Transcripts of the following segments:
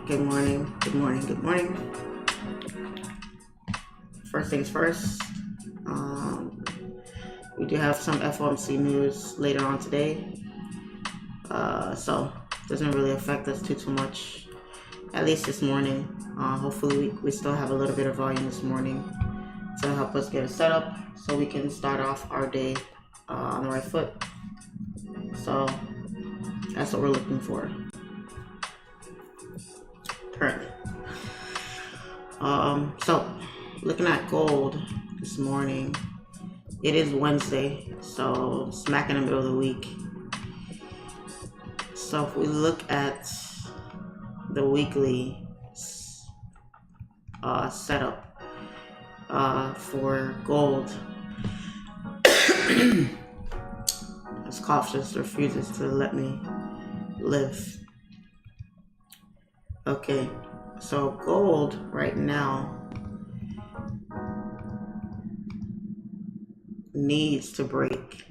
Good morning, good morning, good morning. First things first, we do have some FOMC news later on today. So it doesn't really affect us too much, at least this morning. Hopefully we still have a little bit of volume this morning to help us get it set up so we can start off our day on the right foot. So that's what we're looking for currently. So looking at gold this morning, it is Wednesday, so smack in the middle of the week. So if we look at the weekly setup for gold, this cough just refuses to let me live. Okay, so gold right now needs to break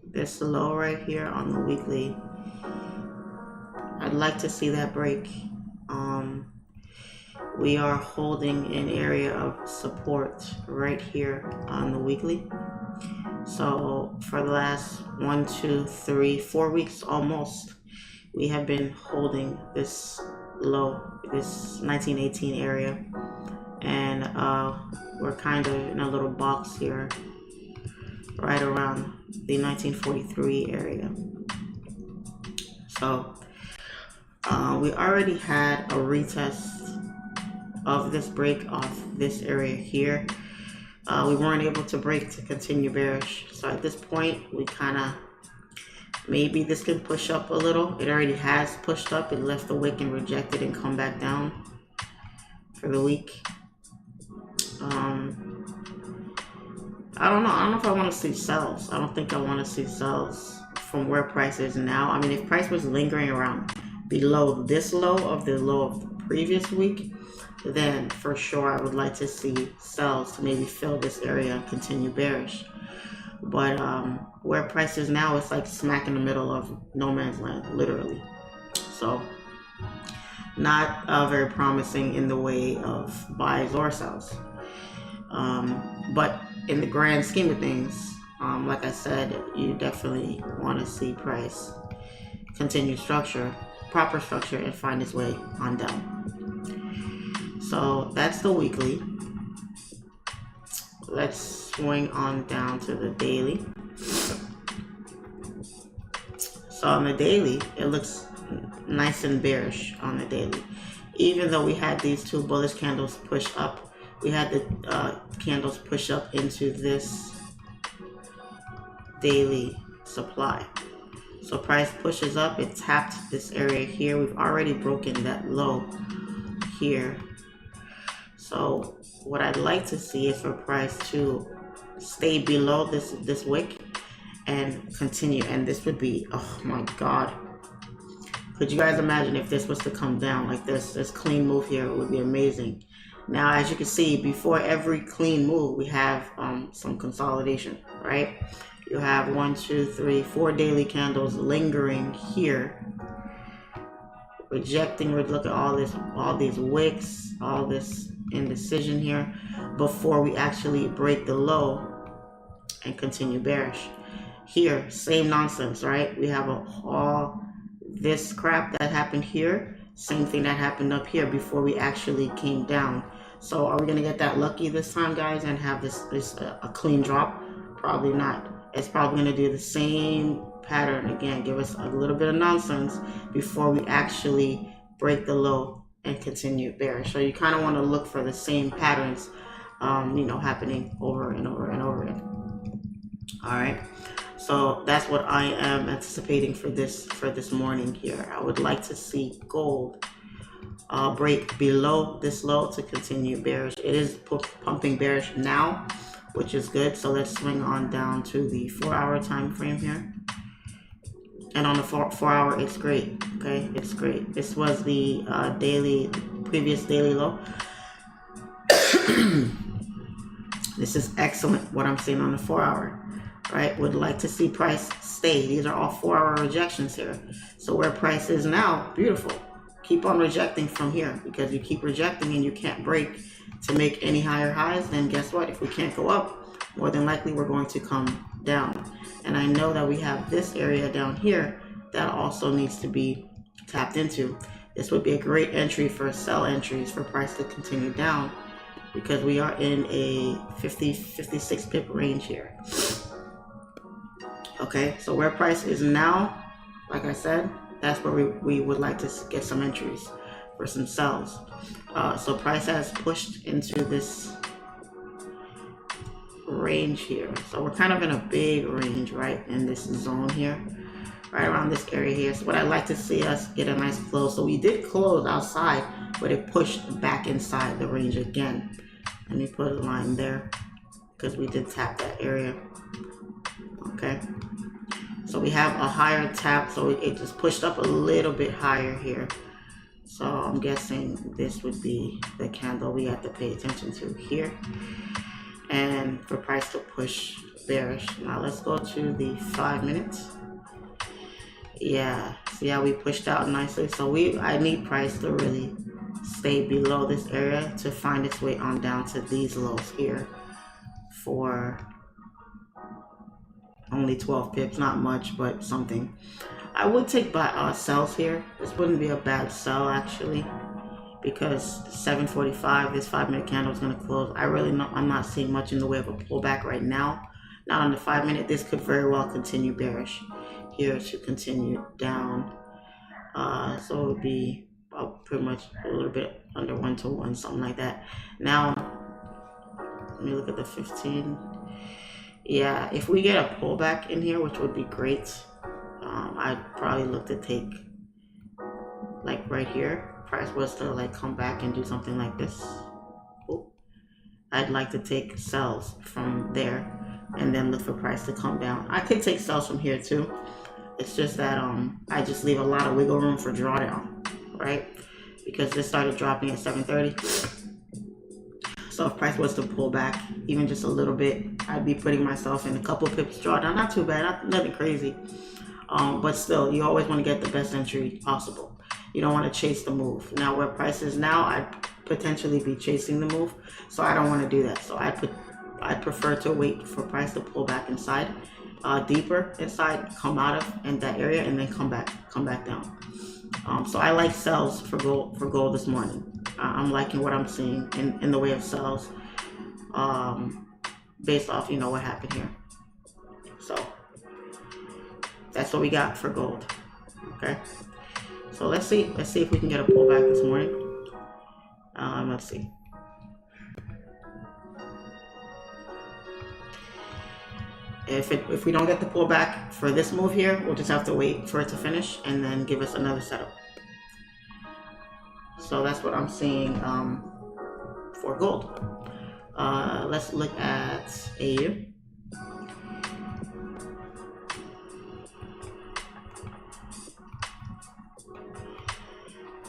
this low right here on the weekly. I'd like to see that break. We are holding an area of support right here on the weekly. So for the last 1, 2, 3, 4 weeks almost, we have been holding this low, this 1918 area, and we're kind of in a little box here right around the 1943 area. So we already had a retest of this break off this area here. We weren't able to break to continue bearish. So at this point, we kind of, maybe this can push up a little. It already has pushed up. It left the wick and rejected and come back down for the week. I don't know if I want to see sells. I don't think I want to see sells from where price is now. I mean, if price was lingering around below this low of the previous week, then for sure I would like to see sells to maybe fill this area and continue bearish. But where price is now, it's like smack in the middle of no man's land, literally. So not very promising in the way of buys or sells. But in the grand scheme of things, like I said, you definitely want to see price continue proper structure, and find its way on down. So that's the weekly. Let's swing on down to the daily. So on the daily, it looks nice and bearish on the daily. Even though we had these two bullish candles push up, we had the candles push up into this daily supply. So price pushes up, it tapped this area here. We've already broken that low here. So what I'd like to see is for price to stay below this wick and continue. And this would be, oh my God. Could you guys imagine if this was to come down like this? This clean move here would be amazing. Now, as you can see, before every clean move, we have some consolidation, right? You have 1, 2, 3, 4 daily candles lingering here, rejecting. Look at all these wicks, all this indecision here before we actually break the low and continue bearish. Here, same nonsense, right? We have all this crap that happened here, same thing that happened up here before we actually came down. So are we gonna get that lucky this time, guys, and have a clean drop? Probably not. It's probably gonna do the same pattern again, give us a little bit of nonsense before we actually break the low and continue bearish. So you kind of want to look for the same patterns, happening over and over and over again. All right. So that's what I am anticipating for this morning here. I would like to see gold break below this low to continue bearish. It is pumping bearish now, which is good. So let's swing on down to the 4-hour time frame here. And on the 4-hour, it's great. Okay, it's great. This was the previous daily low. This is excellent what I'm seeing on the 4-hour. Right, would like to see price stay. These are all 4-hour rejections here. So where price is now, beautiful. keep on rejecting from here, because you keep rejecting and you can't break to make any higher highs, then guess what? If we can't go up, more than likely we're going to come down. And I know that we have this area down here that also needs to be tapped into. This would be a great entry for sell entries for price to continue down, because we are in a 56 pip range here. Okay, so where price is now, like I said, that's where we would like to get some entries for some sells. So price has pushed into this range here. So we're kind of in a big range, right, in this zone here, right around this area here. So what I'd like to see us get a nice close. So we did close outside, but it pushed back inside the range again. Let me put a line there, because we did tap that area. Okay, so we have a higher tap, so it just pushed up a little bit higher here. So I'm guessing this would be the candle we have to pay attention to here, and for price to push bearish. Now let's go to the 5 minutes. Yeah, see how we pushed out nicely. So I need price to really stay below this area to find its way on down to these lows here for only 12 pips. Not much, but something. I would take sells here. This wouldn't be a bad sell actually, because 7:45, this 5 minute candle is going to close. I'm not seeing much in the way of a pullback right now. Not on the 5 minute. This could very well continue bearish here to continue down. So it would be pretty much a little bit under 1 to 1, something like that. Now let me look at the 15. Yeah, if we get a pullback in here, which would be great, I'd probably look to take, like right here, price was to like come back and do something like this. Ooh. I'd like to take sells from there and then look for price to come down. I could take sells from here too. It's just that I just leave a lot of wiggle room for drawdown, right? Because this started dropping at 7:30. So if price was to pull back even just a little bit, I'd be putting myself in a couple pips drawdown. Not too bad, nothing crazy. But still, you always want to get the best entry possible. You don't want to chase the move. Now where price is now, I'd potentially be chasing the move. So I don't want to do that. So I'd prefer to wait for price to pull back inside, deeper inside, come out of in that area, and then come back down. So I like sells for gold this morning. I'm liking what I'm seeing in the way of sells, based off what happened here. So that's what we got for gold. Okay, so let's see if we can get a pullback this morning. Let's see. If we don't get the pullback for this move here, we'll just have to wait for it to finish and then give us another setup. So that's what I'm seeing for gold. Let's look at AU.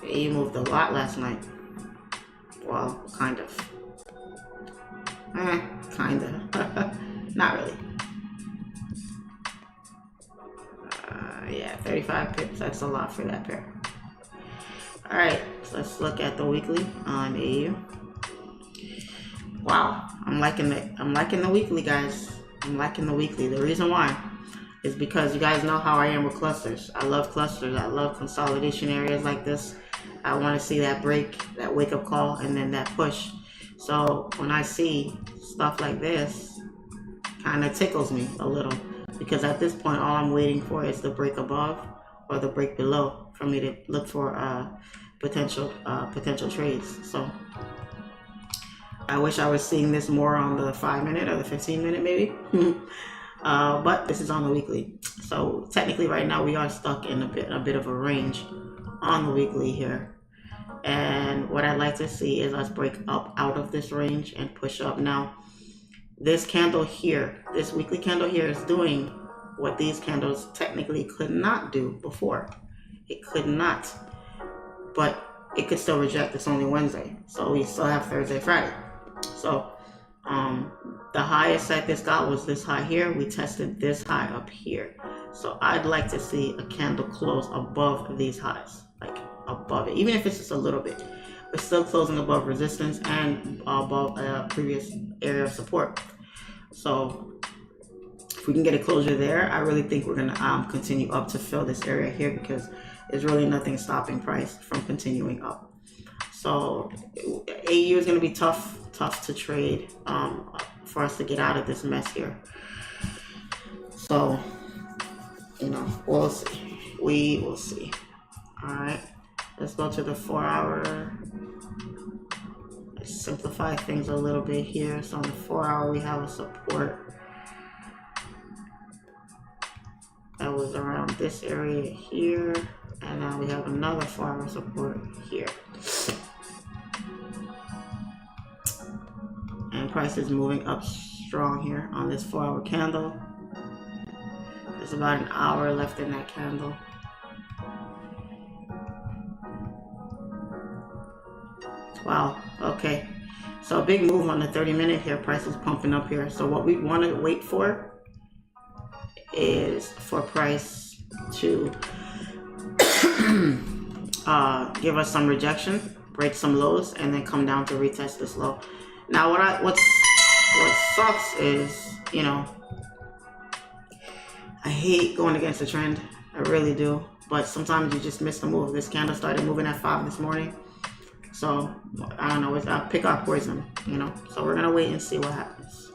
AU moved a lot last night. Well, kind of. Kinda. Not really. Yeah, 35 pips. That's a lot for that pair. All right, so let's look at the weekly on AU. Wow, I'm liking the weekly, guys. I'm liking the weekly. The reason why is because you guys know how I am with clusters. I love clusters. I love consolidation areas like this. I want to see that break, that wake up call, and then that push. So when I see stuff like this, kind of tickles me a little, because at this point all I'm waiting for is the break above or the break below for me to look for potential trades. So I wish I was seeing this more on the 5 minute or the 15 minute maybe. But this is on the weekly. So technically right now we are stuck in a bit of a range on the weekly here. And what I'd like to see is us break up out of this range and push up. Now, this candle here, this weekly candle here is doing what these candles technically could not do before. It could not, but it could still reject. It's only Wednesday, so we still have Thursday, Friday. So the highest that this got was this high here. We tested this high up here. So I'd like to see a candle close above these highs, like above it, even if it's just a little bit. We're still closing above resistance and above previous area of support. So if we can get a closure there, I really think we're gonna continue up to fill this area here, because there's really nothing stopping price from continuing up. So AU is gonna be tough to trade for us to get out of this mess here. So, you know, we'll see. We will see. All right, let's go to the 4-hour. Let's simplify things a little bit here. So on the 4-hour, we have a support that was around this area here, and now we have another 4-hour support here. And price is moving up strong here on this 4-hour candle. There's about an hour left in that candle. Wow, okay. So a big move on the 30-minute here. Price is pumping up here. So what we want to wait for is for price to give us some rejection, break some lows, and then come down to retest this low. Now what sucks is, you know, I hate going against the trend. I really do. But sometimes you just miss the move. This candle started moving at 5 this morning. So, I don't know. It's pick our poison, you know. So we're going to wait and see what happens.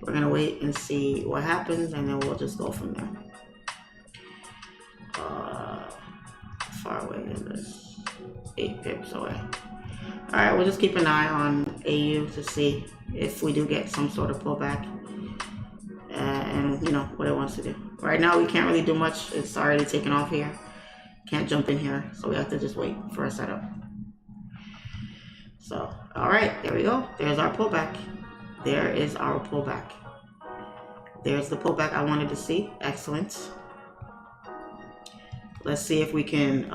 We're going to wait and see what happens, and then we'll just go from there. Far away is this? 8 pips away. Alright, we'll just keep an eye on AU to see if we do get some sort of pullback. And you know what it wants to do. Right now we can't really do much. It's already taken off here. Can't jump in here, so we have to just wait for a setup. So, all right, there we go. There's our pullback. There is our pullback. There's the pullback I wanted to see. Excellent. Let's see if we can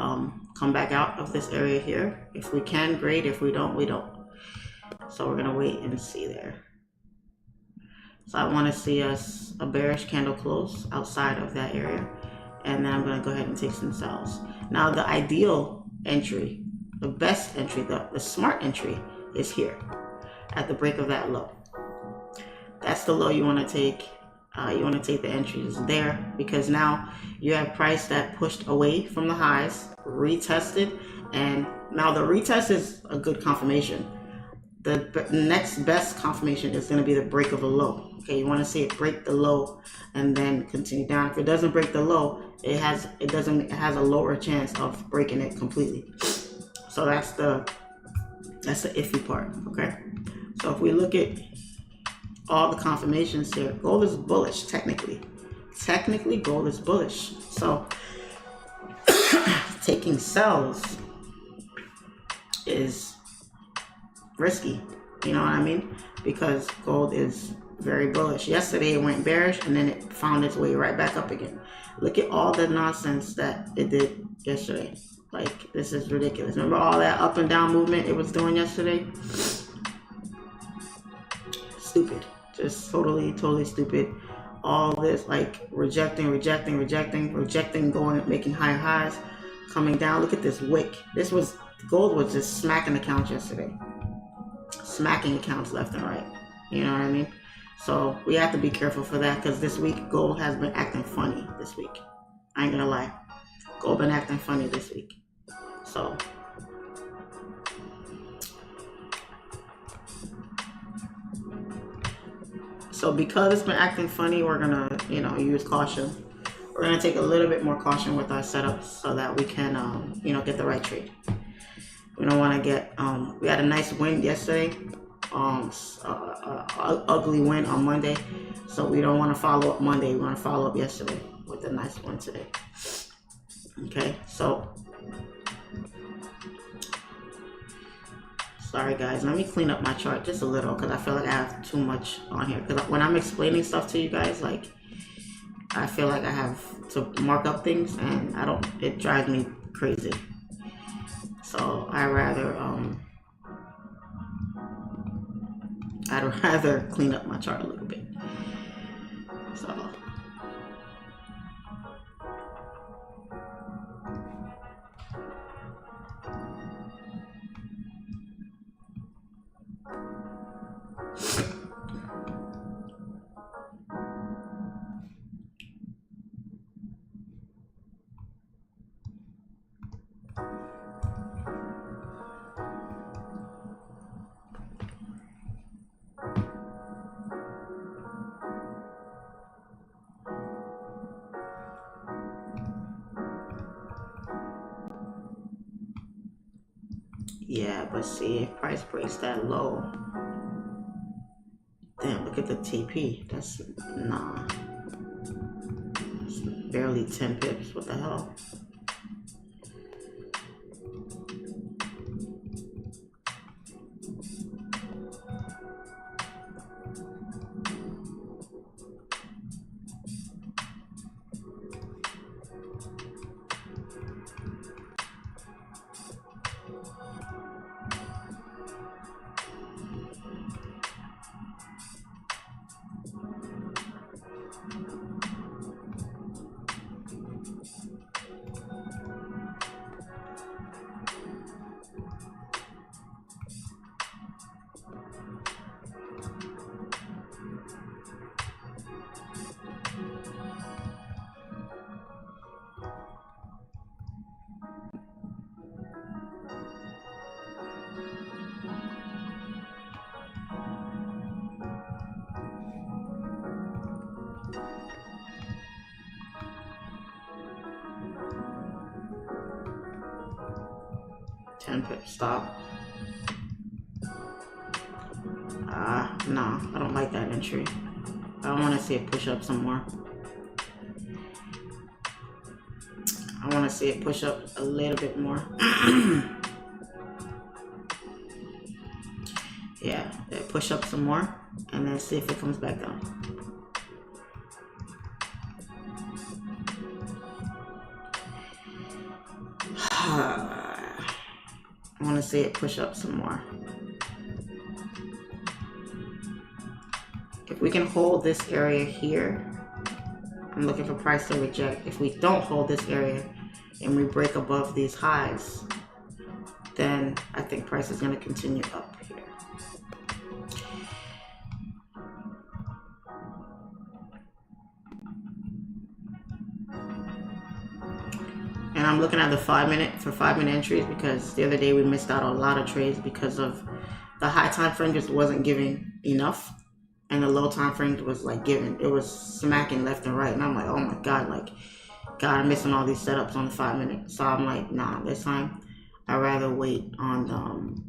come back out of this area here. If we can, great. If we don't, we don't. So we're gonna wait and see there. So I want to see us a bearish candle close outside of that area, and then I'm going to go ahead and take some sells. Now the ideal entry, the best entry, the smart entry is here at the break of that low. That's the low you want to take. You want to take the entries there, because now you have price that pushed away from the highs, retested, and now the retest is a good confirmation. The next best confirmation is going to be the break of a low. Okay, you want to see it break the low and then continue down. If it doesn't break the low, it has a lower chance of breaking it completely. So that's the iffy part. Okay, so if we look at all the confirmations here, gold is bullish technically. Technically, gold is bullish. So taking sells is risky, you know what I mean? Because gold is very bullish. Yesterday it went bearish and then it found its way right back up again. Look at all the nonsense that it did yesterday. Like, this is ridiculous. Remember all that up and down movement it was doing yesterday? Stupid. Just totally stupid. All this like rejecting, going, making higher highs, coming down. Look at this wick. Gold was just smacking accounts yesterday. Smacking accounts left and right. You know what I mean? So we have to be careful for that, because this week gold has been acting funny this week. I ain't gonna lie. Gold been acting funny this week. So because it's been acting funny, we're gonna, you know, use caution. We're gonna take a little bit more caution with our setups so that we can, you know, get the right trade. We don't want to get, we had a nice win yesterday, ugly win on Monday. So we don't want to follow up Monday. We want to follow up yesterday with a nice one today. Okay, so, sorry guys, let me clean up my chart just a little, because I feel like I have too much on here. Because when I'm explaining stuff to you guys, like, I feel like I have to mark up things, and it drives me crazy. So I'd rather clean up my chart a little bit. So Yeah, but see, if price breaks that low, damn, look at the TP. That's, nah. It's barely 10 pips. What the hell? Stop. No, I don't like that entry. I want to see it push up some more. I want to see it push up a little bit more. Yeah, push up some more and then see if it comes back down. I want to see it push up some more. If we can hold this area here, I'm looking for price to reject. If we don't hold this area and we break above these highs, then I think price is going to continue up here. And I'm looking at the 5-minute for 5-minute entries because the other day we missed out on a lot of trades because of the high time frame just wasn't giving enough. And the low time frame was like giving, it was smacking left and right. And I'm like, oh my God, like, God, I'm missing all these setups on the 5-minute. So I'm like, nah, this time I'd rather wait on,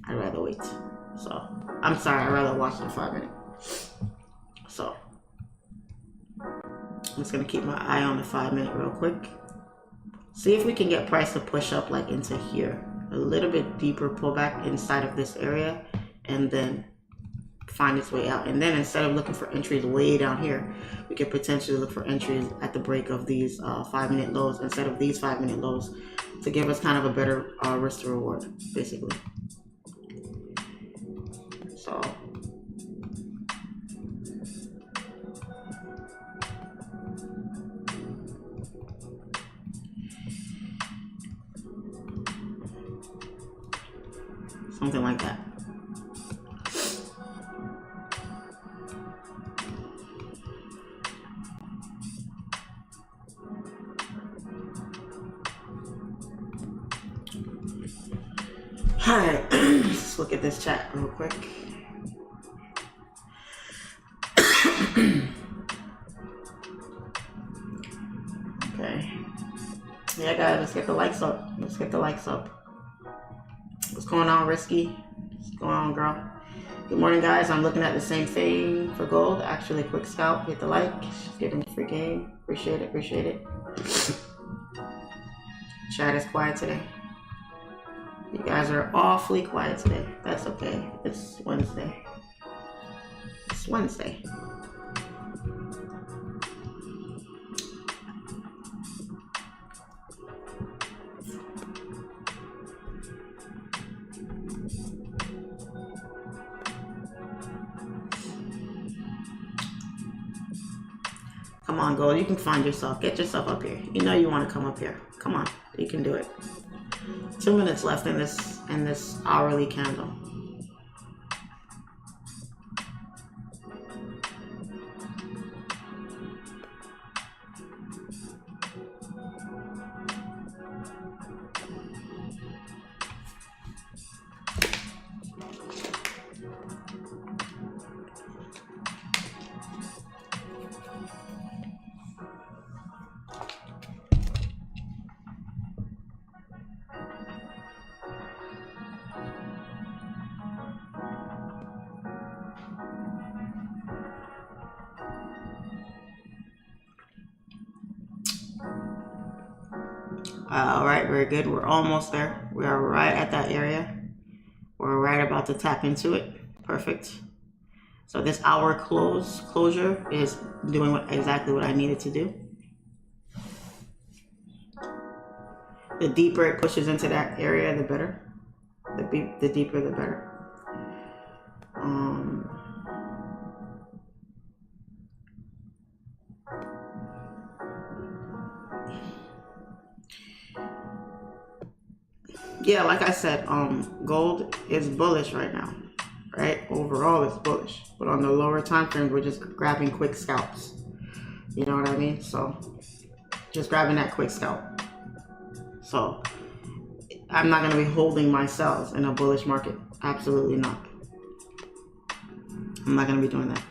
I'd rather wait. So I'm sorry, I'd rather watch the 5-minute. So I'm just gonna keep my eye on the 5-minute real quick. See if we can get price to push up like into here. A little bit deeper pullback inside of this area and then find its way out. And then instead of looking for entries way down here, we could potentially look for entries at the break of these 5-minute lows instead of these 5-minute lows to give us kind of a better risk to reward, basically. So something like that. Alright, let's look at this chat real quick. Okay. Yeah, guys, let's get the likes up. Let's get the likes up. What's going on, Risky? What's going on, girl? Good morning, guys. I'm looking at the same thing for gold. Actually, quick scalp. Hit the like. Just give him a free game. Appreciate it. Appreciate it. Chat is quiet today. You guys are awfully quiet today. That's okay. It's Wednesday. It's Wednesday. Come on, gold. You can find yourself. Get yourself up here. You know you want to come up here. Come on. You can do it. 2 minutes left in this hourly candle. All right, very good. We're almost there. We are right at that area. We're right about to tap into it. Perfect. So this hour closure is doing exactly what I needed to do. The deeper it pushes into that area, the better. The deeper, the better. Yeah, like I said, gold is bullish right now, right? Overall, it's bullish, but on the lower time frames, we're just grabbing quick scalps. You know what I mean? So, just grabbing that quick scalp. So, I'm not going to be holding my sells in a bullish market. Absolutely not. I'm not going to be doing that.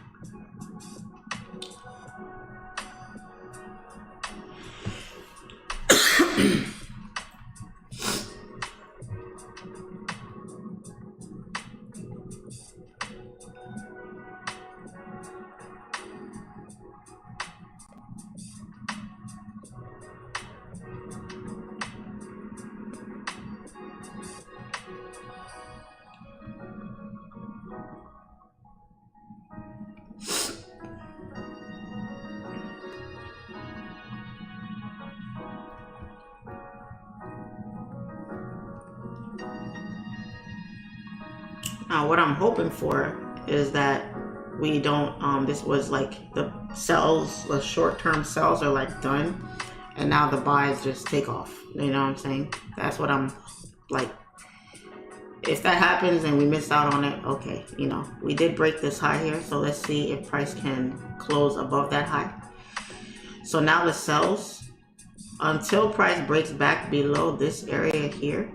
Now, what I'm hoping for is that we don't, this was like the sells, the short-term sells are like done, and now the buys just take off. You know what I'm saying? That's what I'm like. If that happens and we missed out on it, okay, you know, we did break this high here, so let's see if price can close above that high. So now the sells, until price breaks back below this area here,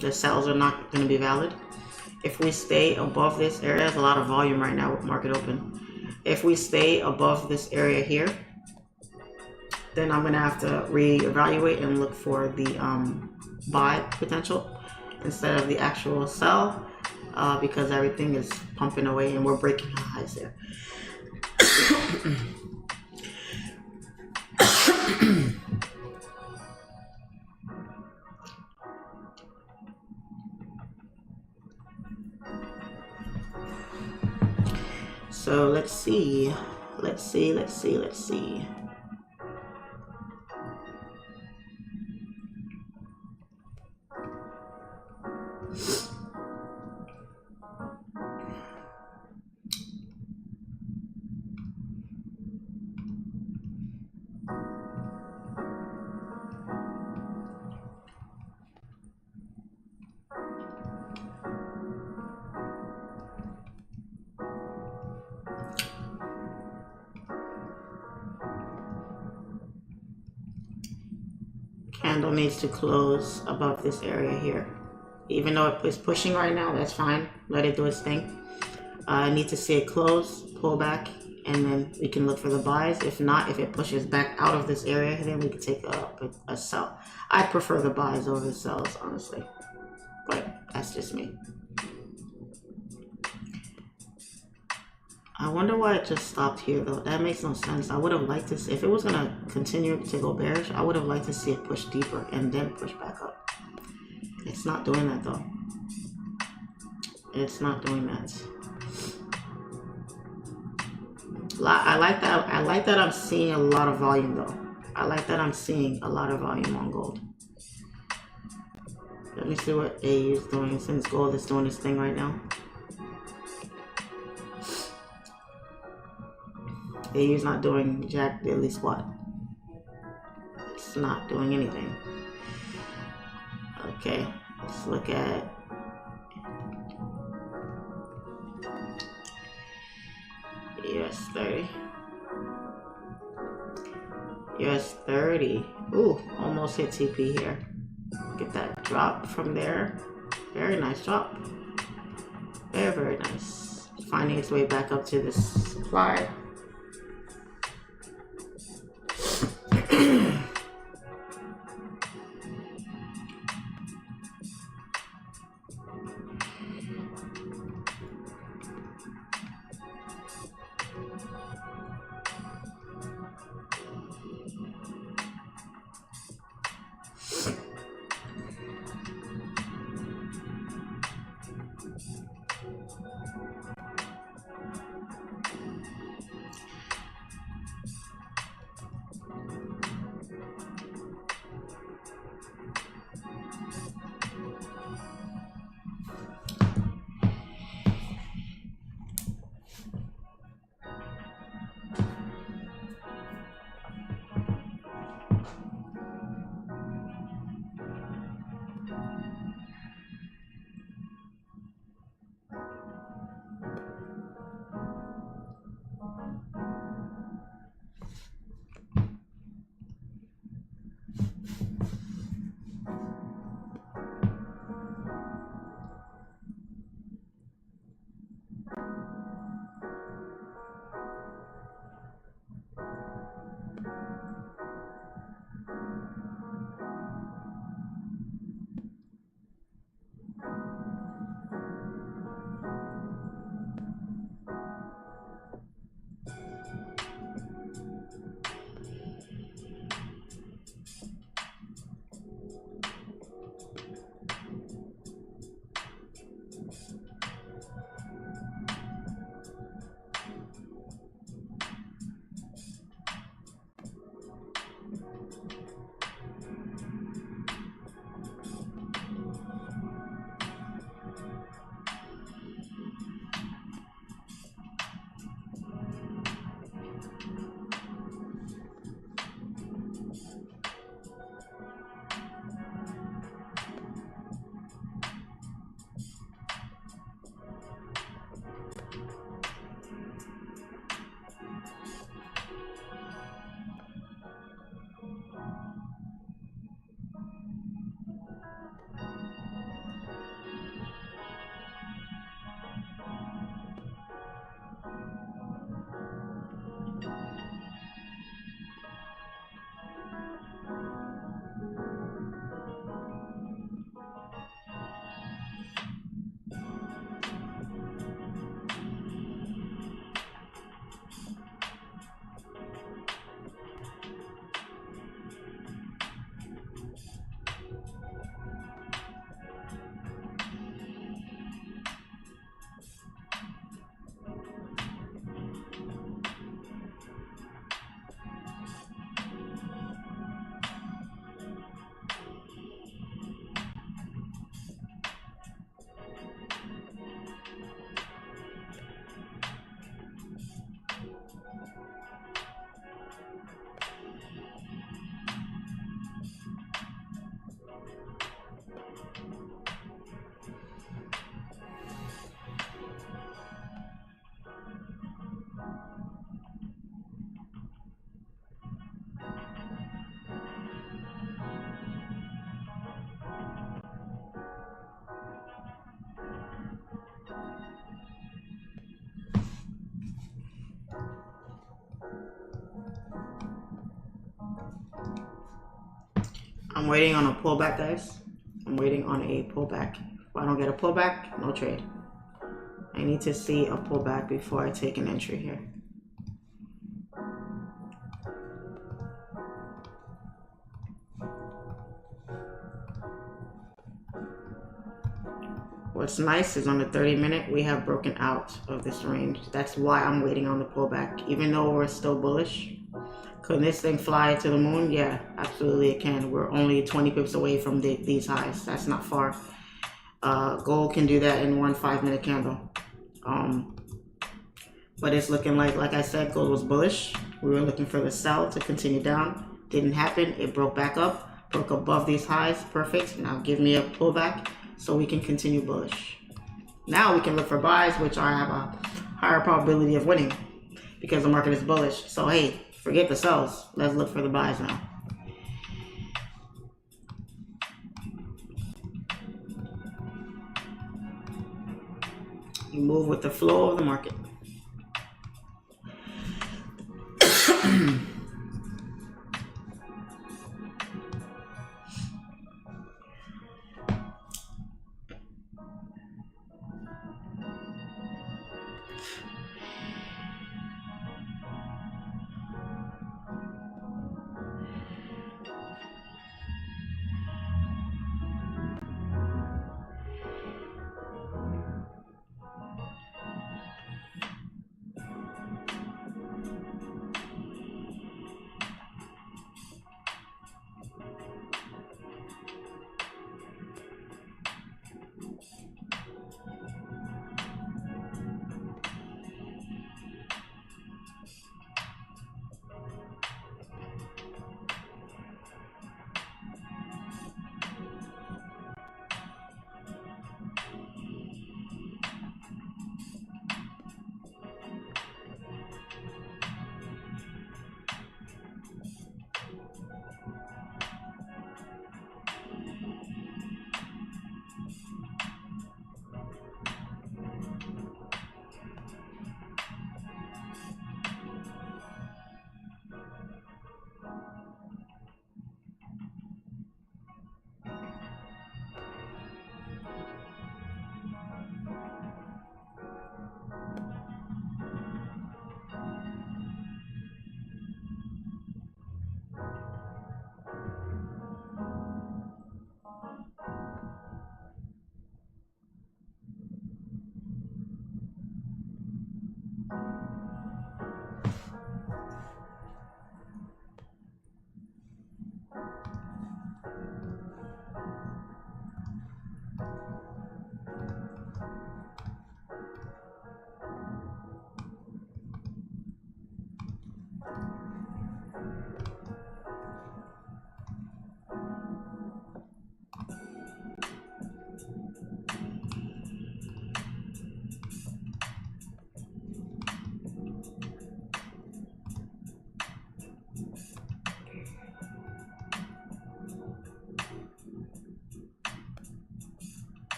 the sells are not going to be valid. If we stay above this area, there's a lot of volume right now with market open. If we stay above this area here, then I'm going to have to reevaluate and look for the buy potential instead of the actual sell, because everything is pumping away and we're breaking highs there. So let's see. Candle needs to close above this area here. Even though it's pushing right now, that's fine. Let it do its thing. I need to see it close, pull back, and then we can look for the buys. If not, if it pushes back out of this area, then we can take a sell. I prefer the buys over the sells, honestly. But that's just me. I wonder why it just stopped here though. That makes no sense. I would have liked to see, if it was gonna continue to go bearish, I would have liked to see it push deeper and then push back up. It's not doing that though. It's not doing that. I like that I'm seeing a lot of volume though. I like that I'm seeing a lot of volume on gold. Let me see what AU is doing since gold is doing this thing right now. AU's not doing jack diddly squat. It's not doing anything. Okay, let's look at US30. US30. Ooh, almost hit TP here. Get that drop from there. Very nice drop. Very, very nice. Finding its way back up to this supply. I'm waiting on a pullback, guys. I'm waiting on a pullback. If I don't get a pullback, no trade. I need to see a pullback before I take an entry here. What's nice is on the 30-minute, we have broken out of this range. That's why I'm waiting on the pullback. Even though we're still bullish, could this thing fly to the moon? Yeah, absolutely it can. We're only 20 pips away from these highs. That's not far. Gold can do that in one 5-minute candle. But it's looking like I said, gold was bullish. We were looking for the sell to continue down. Didn't happen. It broke back up, broke above these highs. Perfect. Now give me a pullback so we can continue bullish. Now we can look for buys, which I have a higher probability of winning because the market is bullish. So hey, forget the sells. Let's look for the buys now. You move with the flow of the market.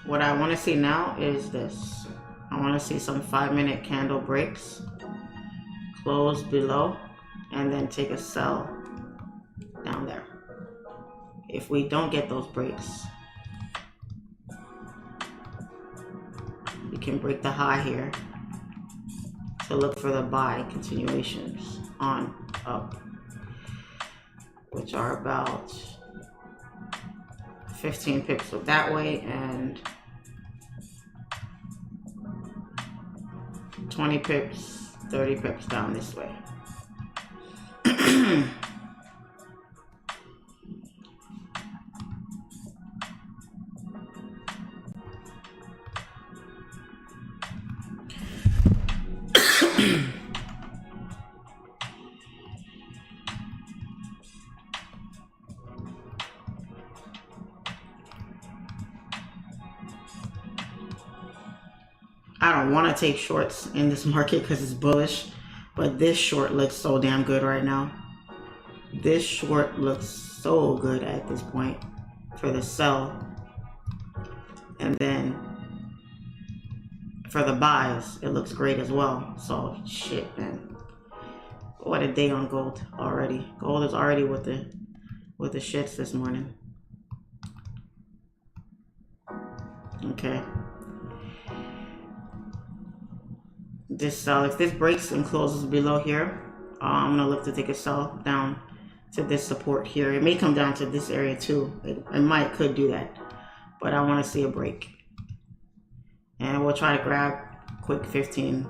What I want to see now is this. I want to see some 5-minute candle breaks, close below, and then take a sell down there. If we don't get those breaks, we can break the high here to look for the buy continuations on up, which are about 15 pips up that way and 20 pips, 30 pips down this way. I don't want to take shorts in this market because it's bullish, but this short looks so damn good right now. This short looks so good at this point for the sell. And then for the buys, it looks great as well. So shit, man. What a day on gold already. Gold is already with the shits this morning. Okay. This sell, if this breaks and closes below here, I'm gonna look to take a sell down to this support here. It may come down to this area too. It could do that, but I want to see a break. And we'll try to grab quick 15,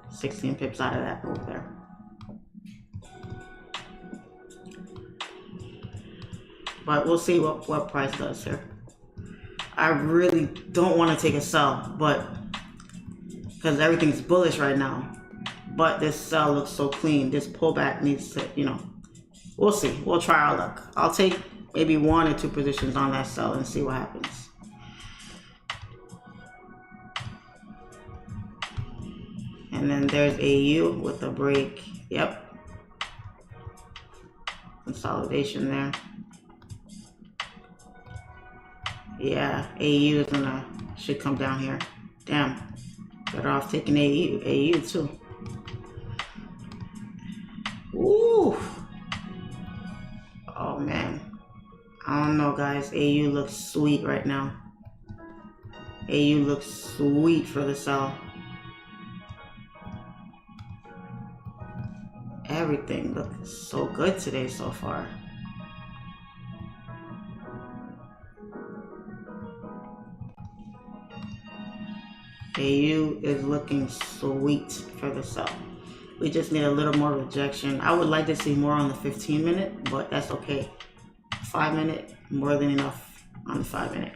16 pips out of that move there. But we'll see what price does here. I really don't want to take a sell, but because everything's bullish right now. But this sell looks so clean. This pullback needs to, you know, we'll see. We'll try our luck. I'll take maybe 1 or 2 positions on that sell and see what happens. And then there's AU with a break. Yep. Consolidation there. Yeah, AU is should come down here. Damn. Better off taking AU too. Ooh. Oh man. I don't know, guys. AU looks sweet right now. AU looks sweet for the sell. Everything looks so good today so far. AU is looking sweet for the sell. We just need a little more rejection. I would like to see more on the 15-minute, but that's okay. 5-minute, more than enough on the 5-minute.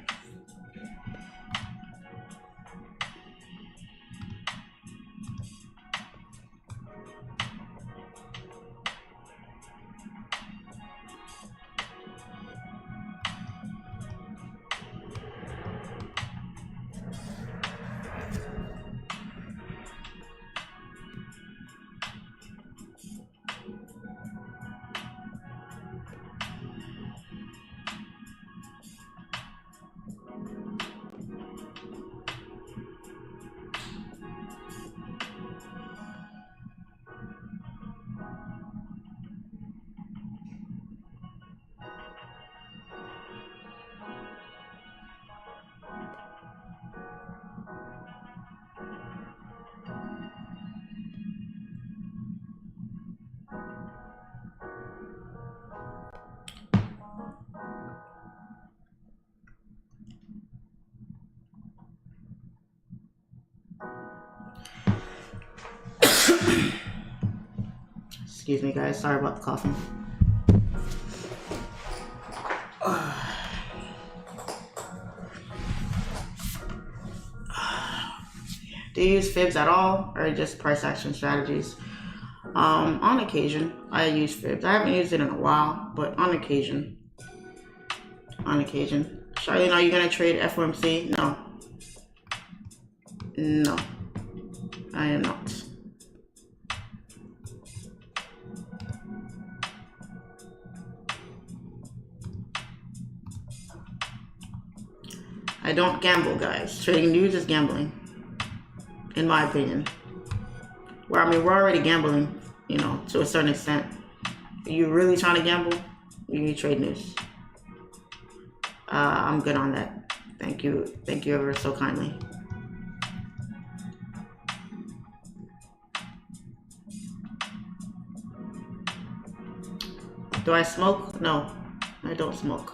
Excuse me, guys. Sorry about the coughing. Do you use fibs at all, or just price action strategies? On occasion, I use fibs. I haven't used it in a while, but on occasion. Charlene, are you gonna trade FOMC? No. No, I am not. I don't gamble, guys. Trading news is gambling, in my opinion. Well, I mean, we're already gambling, you know, to a certain extent. Are you really trying to gamble? You need trade news. I'm good on that. Thank you. Thank you ever so kindly. Do I smoke? No, I don't smoke.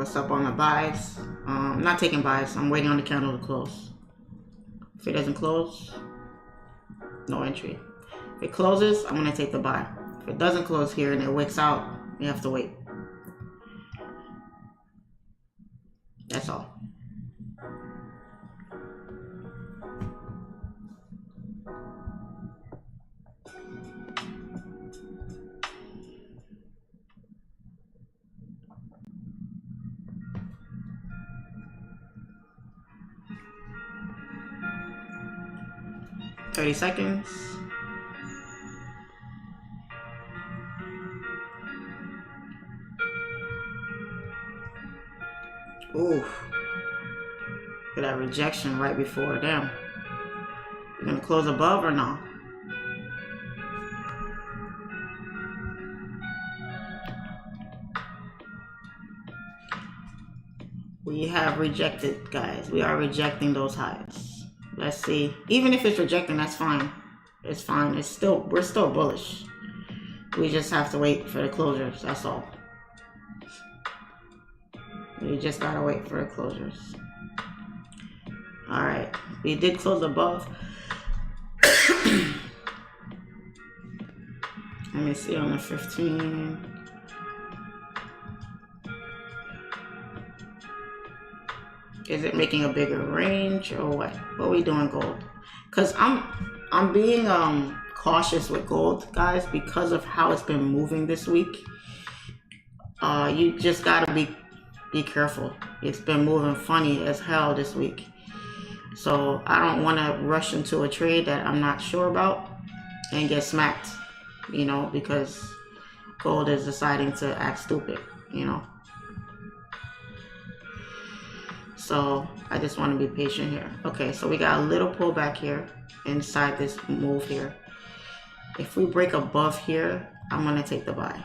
What's up on the buys? I'm not taking buys. I'm waiting on the candle to close. If it doesn't close, no entry. If it closes, I'm gonna take the buy. If it doesn't close here and it wicks out, you have to wait. That's all. $30 seconds. Ooh. Look at that rejection right before. Damn. You gonna close above or no? We have rejected, guys. We are rejecting those highs. Let's see. Even if it's rejecting, that's fine. It's fine. It's still, we're still bullish. We just have to wait for the closures. That's all. We just gotta wait for the closures. All right. We did close above. Let me see on the 15. Is it making a bigger range or what? What are we doing, gold? Because I'm being cautious with gold, guys, because of how it's been moving this week. You just gotta be careful. It's been moving funny as hell this week. So I don't want to rush into a trade that I'm not sure about and get smacked, you know, because gold is deciding to act stupid, you know. So I just want to be patient here. Okay, so we got a little pullback here inside this move here. If we break above here, I'm going to take the buy.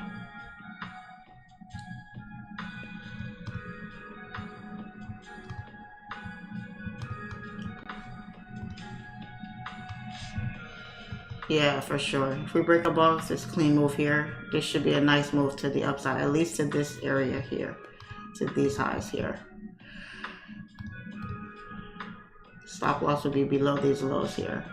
Yeah, for sure. If we break above this clean move here, this should be a nice move to the upside, at least to this area here, to these highs here. Stop loss would be below these lows here.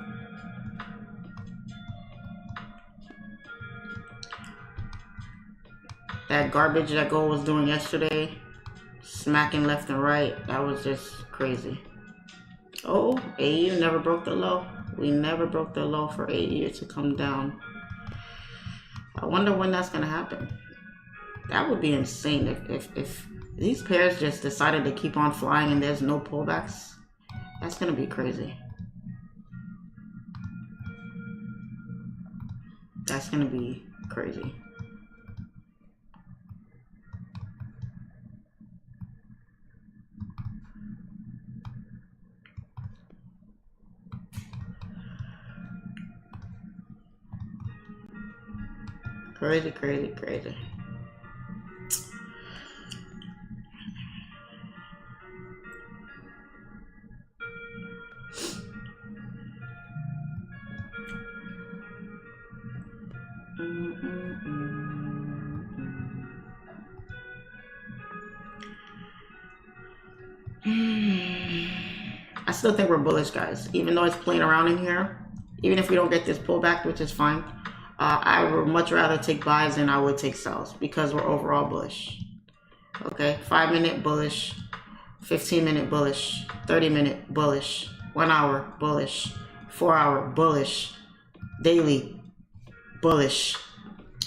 That garbage that gold was doing yesterday, smacking left and right, that was just crazy. Oh, AU never broke the low. We never broke the low for AU to come down. I wonder when that's gonna happen. That would be insane if these pairs just decided to keep on flying and there's no pullbacks. That's gonna be crazy. That's gonna be crazy. Crazy, crazy, crazy. I still think we're bullish, guys. Even though it's playing around in here, even if we don't get this pullback, which is fine, I would much rather take buys than I would take sells because we're overall bullish. Okay, 5-minute bullish, 15-minute bullish, 30-minute bullish, 1 hour bullish, 4 hour bullish, daily bullish,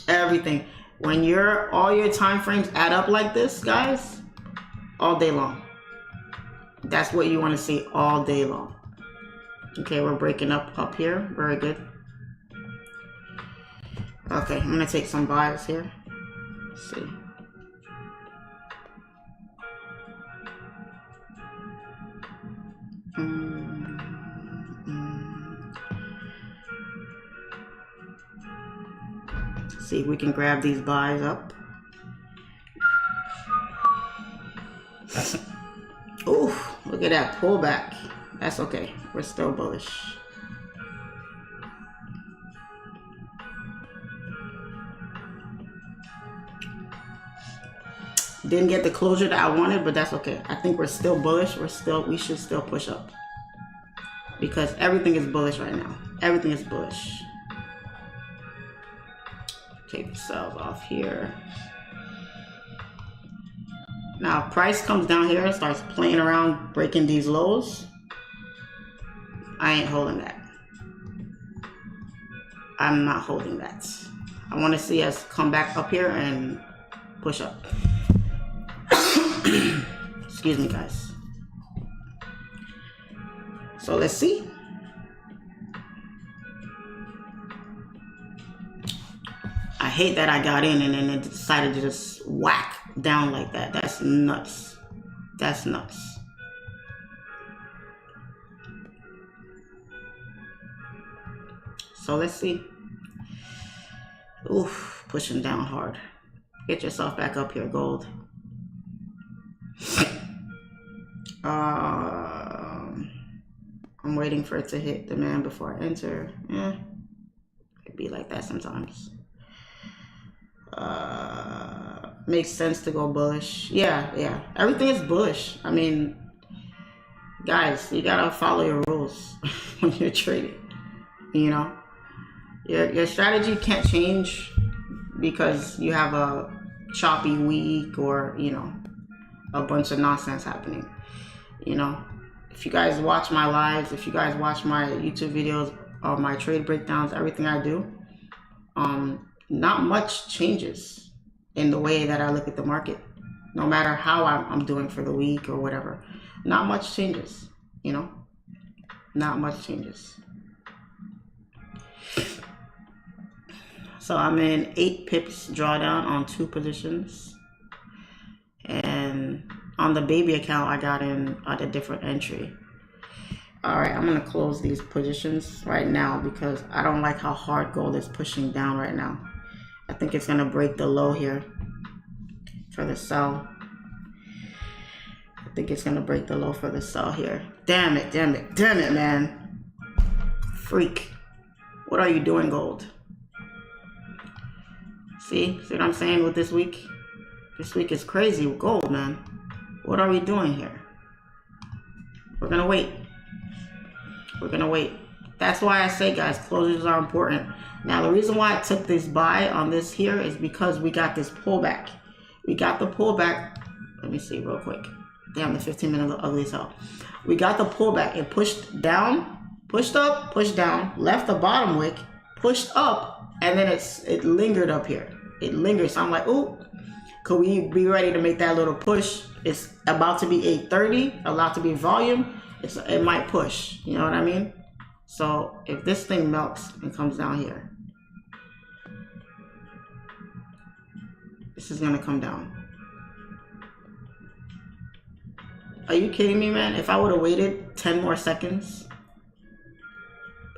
everything. When all your time frames add up like this, guys, all day long. That's what you want to see all day long. Okay, we're breaking up here. Very good. Okay, I'm gonna take some buys here. Let's see. See if we can grab these buys up. Ooh, look at that pullback. That's okay. We're still bullish. Didn't get the closure that I wanted, but that's okay. I think we're still bullish. We should still push up because everything is bullish right now. Everything is bullish. Take the sells off here. Now, if price comes down here and starts playing around, breaking these lows, I ain't holding that. I'm not holding that. I want to see us come back up here and push up. Excuse me, guys. So let's see. I hate that I got in and then it decided to just whack down like that. That's nuts. That's nuts. So let's see. Oof, pushing down hard. Get yourself back up here, gold. I'm waiting for it to hit demand before I enter. Yeah, it'd be like that sometimes. Makes sense to go bullish. Yeah. Everything is bullish. I mean, guys, you gotta follow your rules when you're trading. You know, your strategy can't change because you have a choppy week or, you know, a bunch of nonsense happening. You know, if you guys watch my lives, if you guys watch my YouTube videos or my trade breakdowns, everything I do, not much changes in the way that I look at the market, no matter how I'm doing for the week or whatever. Not much changes, you know, not much changes. So I'm in 8 pips drawdown on 2 positions. And on the baby account, I got in at a different entry. All right, I'm gonna close these positions right now because I don't like how hard gold is pushing down right now. I think it's gonna break the low here for the sell. I think it's gonna break the low for the sell here. Damn it, man. Freak. What are you doing, gold? See what I'm saying with this week? This week is crazy with gold, man. What are we doing here? We're gonna wait. We're gonna wait. That's why I say, guys, closures are important. Now, the reason why I took this buy on this here is because we got this pullback. We got the pullback. Let me see real quick. Damn, the 15-minute ugly as hell. We got the pullback. It pushed down, pushed up, pushed down, left the bottom wick, pushed up, and then it lingered up here. It lingered. So I'm like, ooh, could we be ready to make that little push? It's about to be 8:30, about to be volume. It might push. You know what I mean? So if this thing melts and comes down here, this is gonna come down. Are you kidding me, man? If I would have waited 10 more seconds,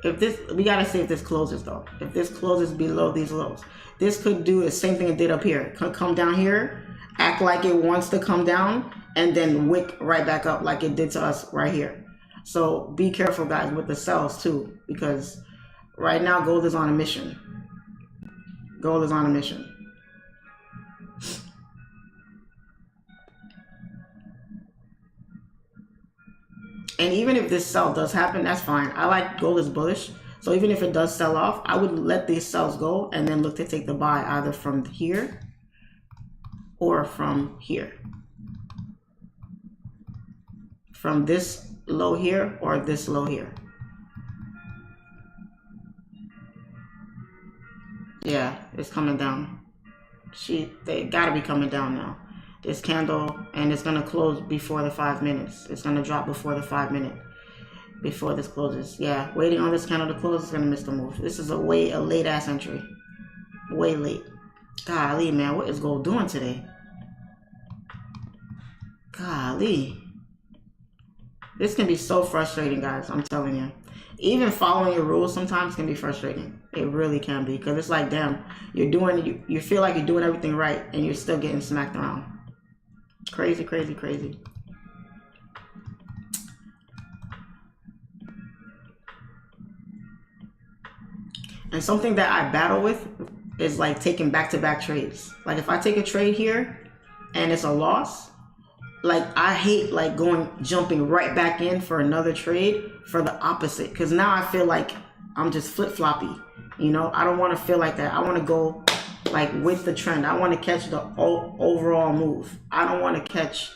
we gotta see if this closes though. If this closes below these lows, this could do the same thing it did up here. It could come down here, act like it wants to come down, and then wick right back up like it did to us right here. So be careful, guys, with the sells too, because right now gold is on a mission. Gold is on a mission. And even if this sell does happen, that's fine. I like gold is bullish. So even if it does sell off, I would let these sells go and then look to take the buy either from here or from here. From this low here or this low here. Yeah, it's coming down. They gotta be coming down now. This candle, and it's gonna close before the 5 minutes. It's gonna drop before the 5 minute. Before this closes. Yeah, waiting on this candle to close is gonna miss the move. This is a late ass entry. Way late. Golly, man, what is gold doing today? Golly. This can be so frustrating, guys. I'm telling you. Even following your rules sometimes can be frustrating. It really can be, because it's like, damn, you feel like you're doing everything right, and you're still getting smacked around. Crazy, crazy, crazy. And something that I battle with is like taking back-to-back trades. Like if I take a trade here and it's a loss, like I hate like jumping right back in for another trade for the opposite, because now I feel like I'm just flip-floppy. You know, I don't want to feel like that. I want to go like with the trend. I want to catch the overall move. I don't want to catch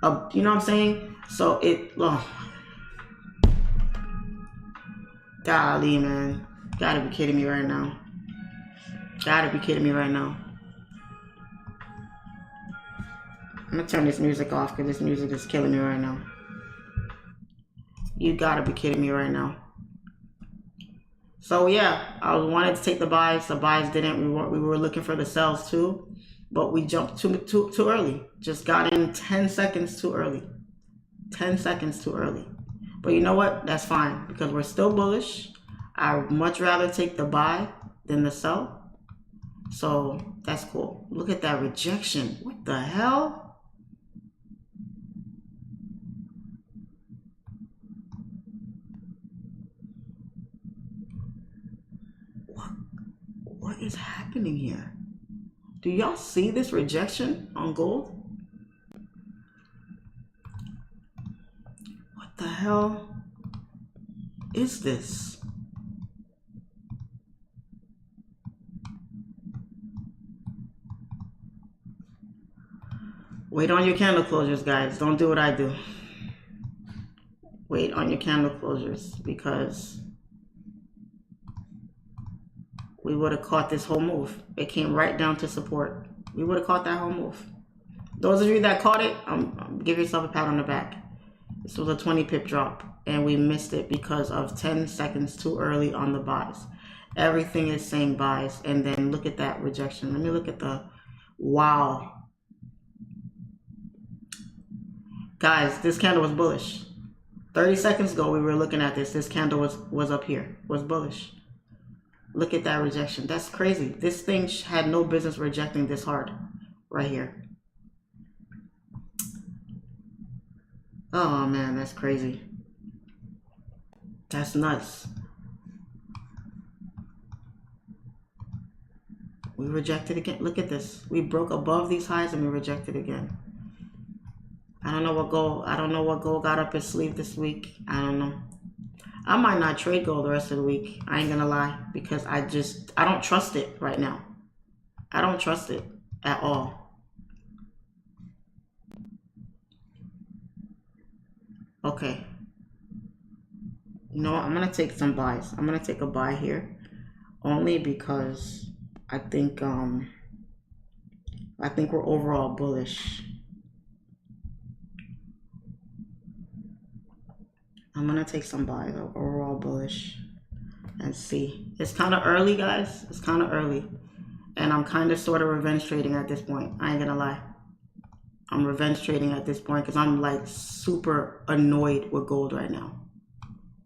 a, you know what I'm saying? So golly, man. Gotta be kidding me right now. Gotta be kidding me right now. I'm gonna turn this music off because this music is killing me right now. You gotta be kidding me right now. So yeah, I wanted to take the buys. The buys didn't. We were looking for the sells too, but we jumped too early. Just got in 10 seconds too early. 10 seconds too early. But you know what? That's fine because we're still bullish. I'd much rather take the buy than the sell. So that's cool. Look at that rejection. What the hell? What is happening here? Do y'all see this rejection on gold? What the hell is this? Wait on your candle closures, guys. Don't do what I do. Wait on your candle closures because we would have caught this whole move. It came right down to support. We would have caught that whole move. Those of you that caught it, give yourself a pat on the back. This was a 20 pip drop and we missed it because of 10 seconds too early on the buys. Everything is saying buys, and then look at that rejection. Let me look at the, wow. Guys, this candle was bullish. 30 seconds ago, we were looking at this. This candle was up here, was bullish. Look at that rejection. That's crazy. This thing had no business rejecting this hard right here. Oh man, that's crazy. That's nuts. We rejected again. Look at this. We broke above these highs and we rejected again. I don't know what gold got up its sleeve this week. I don't know. I might not trade gold the rest of the week. I ain't gonna lie, because I don't trust it right now. I don't trust it at all. Okay. You know what? I'm gonna take some buys. I'm gonna take a buy here, only because I think we're overall bullish. I'm gonna take some buys, overall bullish, and see. It's kind of early, guys. It's kind of early, and I'm kind of sort of revenge trading at this point. I ain't gonna lie. I'm revenge trading at this point because I'm like super annoyed with gold right now.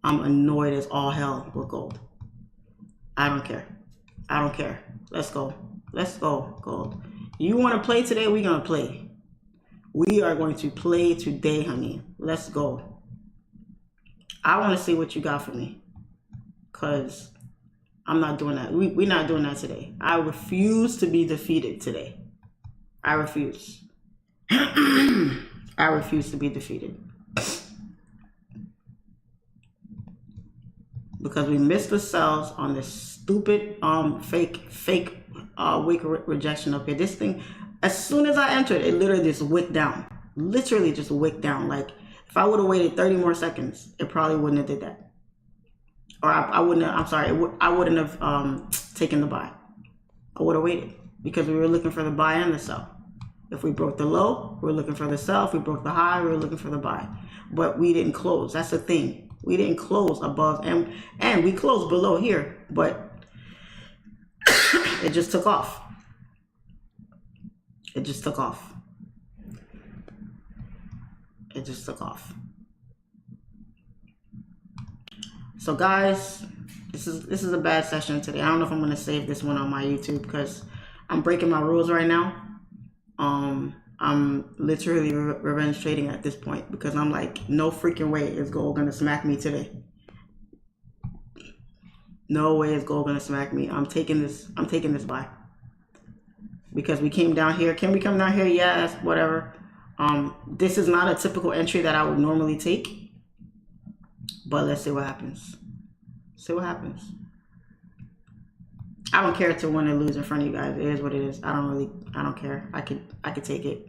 I'm annoyed as all hell with gold. I don't care. I don't care. Let's go. Let's go, gold. You want to play today? We're gonna play. We are going to play today, honey. Let's go. I want to see what you got for me, because I'm not doing that. We're not doing that today. I refuse to be defeated today. I refuse. I refuse to be defeated. Because we missed the sells on this stupid fake wick rejection up here. This thing, as soon as I entered, it literally just wicked down. Literally just wicked down. Like, if I would have waited 30 more seconds, it probably wouldn't have did that. Or I wouldn't have, I'm sorry, I wouldn't have taken the buy. I would have waited because we were looking for the buy and the sell. If we broke the low, we were looking for the sell. If we broke the high, we were looking for the buy. But we didn't close. That's the thing. We didn't close above, and we closed below here, but it just took off. It just took off. It just took off. So guys, this is a bad session today. I don't know if I'm gonna save this one on my YouTube because I'm breaking my rules right now. I'm literally revenge trading at this point because I'm like, no freaking way is gold gonna smack me today. No way is gold gonna smack me. I'm taking this buy. because we came down here. Can we come down here? Yes, whatever. This is not a typical entry that I would normally take, but let's see what happens. See what happens. I don't care to win or lose in front of you guys. It is what it is. I don't care. I could take it.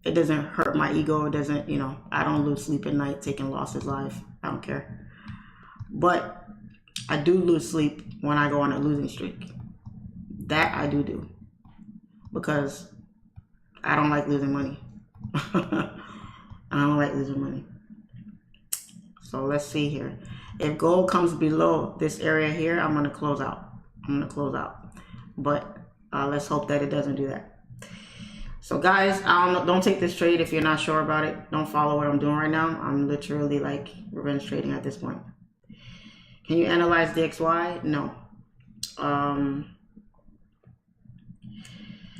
It doesn't hurt my ego. It doesn't, you know, I don't lose sleep at night taking losses live. I don't care. But I do lose sleep when I go on a losing streak. That I do. Because I don't like losing money. I don't like losing money. So let's see here. If gold comes below this area here, I'm going to close out. But let's hope that it doesn't do that. So guys, don't take this trade if you're not sure about it. Don't follow what I'm doing right now. I'm literally like revenge trading at this point. Can you analyze DXY? No.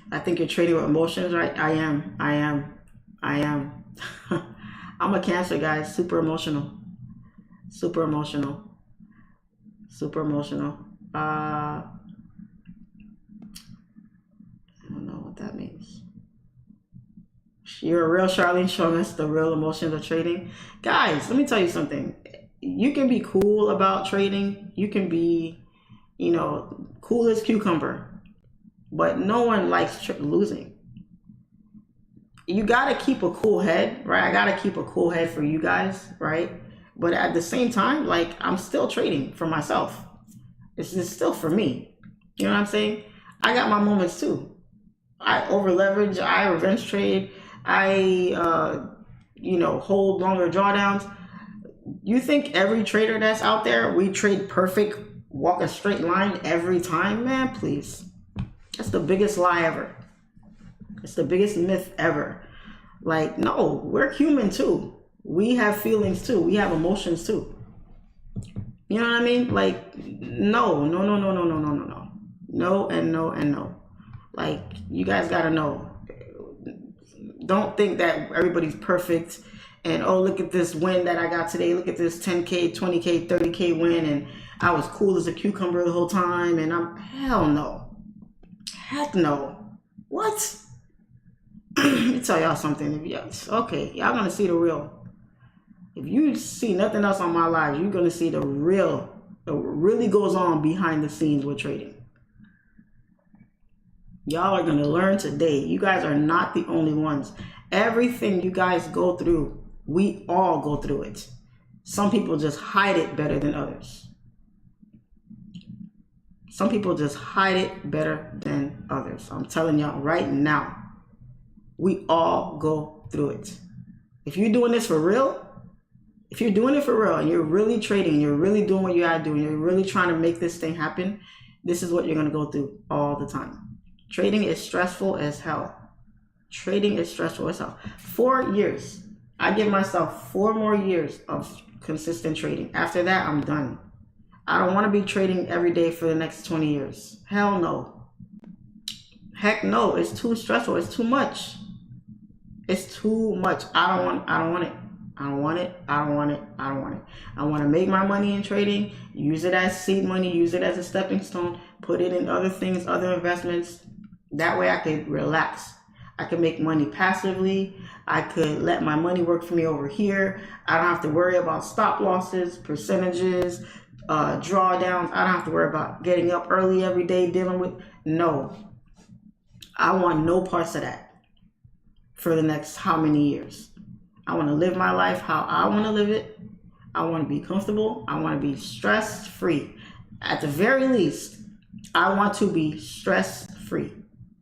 I think you're trading with emotions, right? I am. I'm a Cancer, guys. Super emotional. I don't know what that means. You're a real Charlene showing us the real emotions of trading. Guys, let me tell you something. You can be cool about trading. You can be, you know, cool as cucumber. But no one likes losing. You got to keep a cool head, right? I got to keep a cool head for you guys, right? But at the same time, like, I'm still trading for myself. This is still for me. You know what I'm saying? I got my moments too. I over leverage. I revenge trade. I, you know, hold longer drawdowns. You think every trader that's out there, we trade perfect, walk a straight line every time? Man, please. That's the biggest lie ever. It's the biggest myth ever. Like, no, we're human too. We have feelings too. We have emotions too. You know what I mean? Like, no. No and no and no. Like, you guys gotta know. Don't think that everybody's perfect and, oh, look at this win that I got today. Look at this 10K, 20K, 30K win, and I was cool as a cucumber the whole time, and hell no. Heck no. What? Let me tell y'all something. Okay, y'all gonna see the real. If you see nothing else on my live, you're gonna see the real. It really goes on behind the scenes with trading. Y'all are gonna learn today. You guys are not the only ones. Everything you guys go through, we all go through it. Some people just hide it better than others. Some people just hide it better than others. I'm telling y'all right now, we all go through it. If you're doing this for real, if you're doing it for real and you're really trading, you're really doing what you gotta do, and you're really trying to make this thing happen, this is what you're gonna go through all the time. Trading is stressful as hell. Trading is stressful as hell. 4 years. I give myself 4 more years of consistent trading. After that, I'm done. I don't want to be trading every day for the next 20 years. Hell no. Heck no. It's too stressful. It's too much. It's too much. I don't want it. I don't want it. I want to make my money in trading, use it as seed money, use it as a stepping stone, put it in other things, other investments. That way I could relax. I could make money passively. I could let my money work for me over here. I don't have to worry about stop losses, percentages, drawdowns. I don't have to worry about getting up early every day, dealing with. No. I want no parts of that for the next how many years. I want to live my life how I want to live it. I want to be comfortable. I want to be stress-free. At the very least, I want to be stress-free.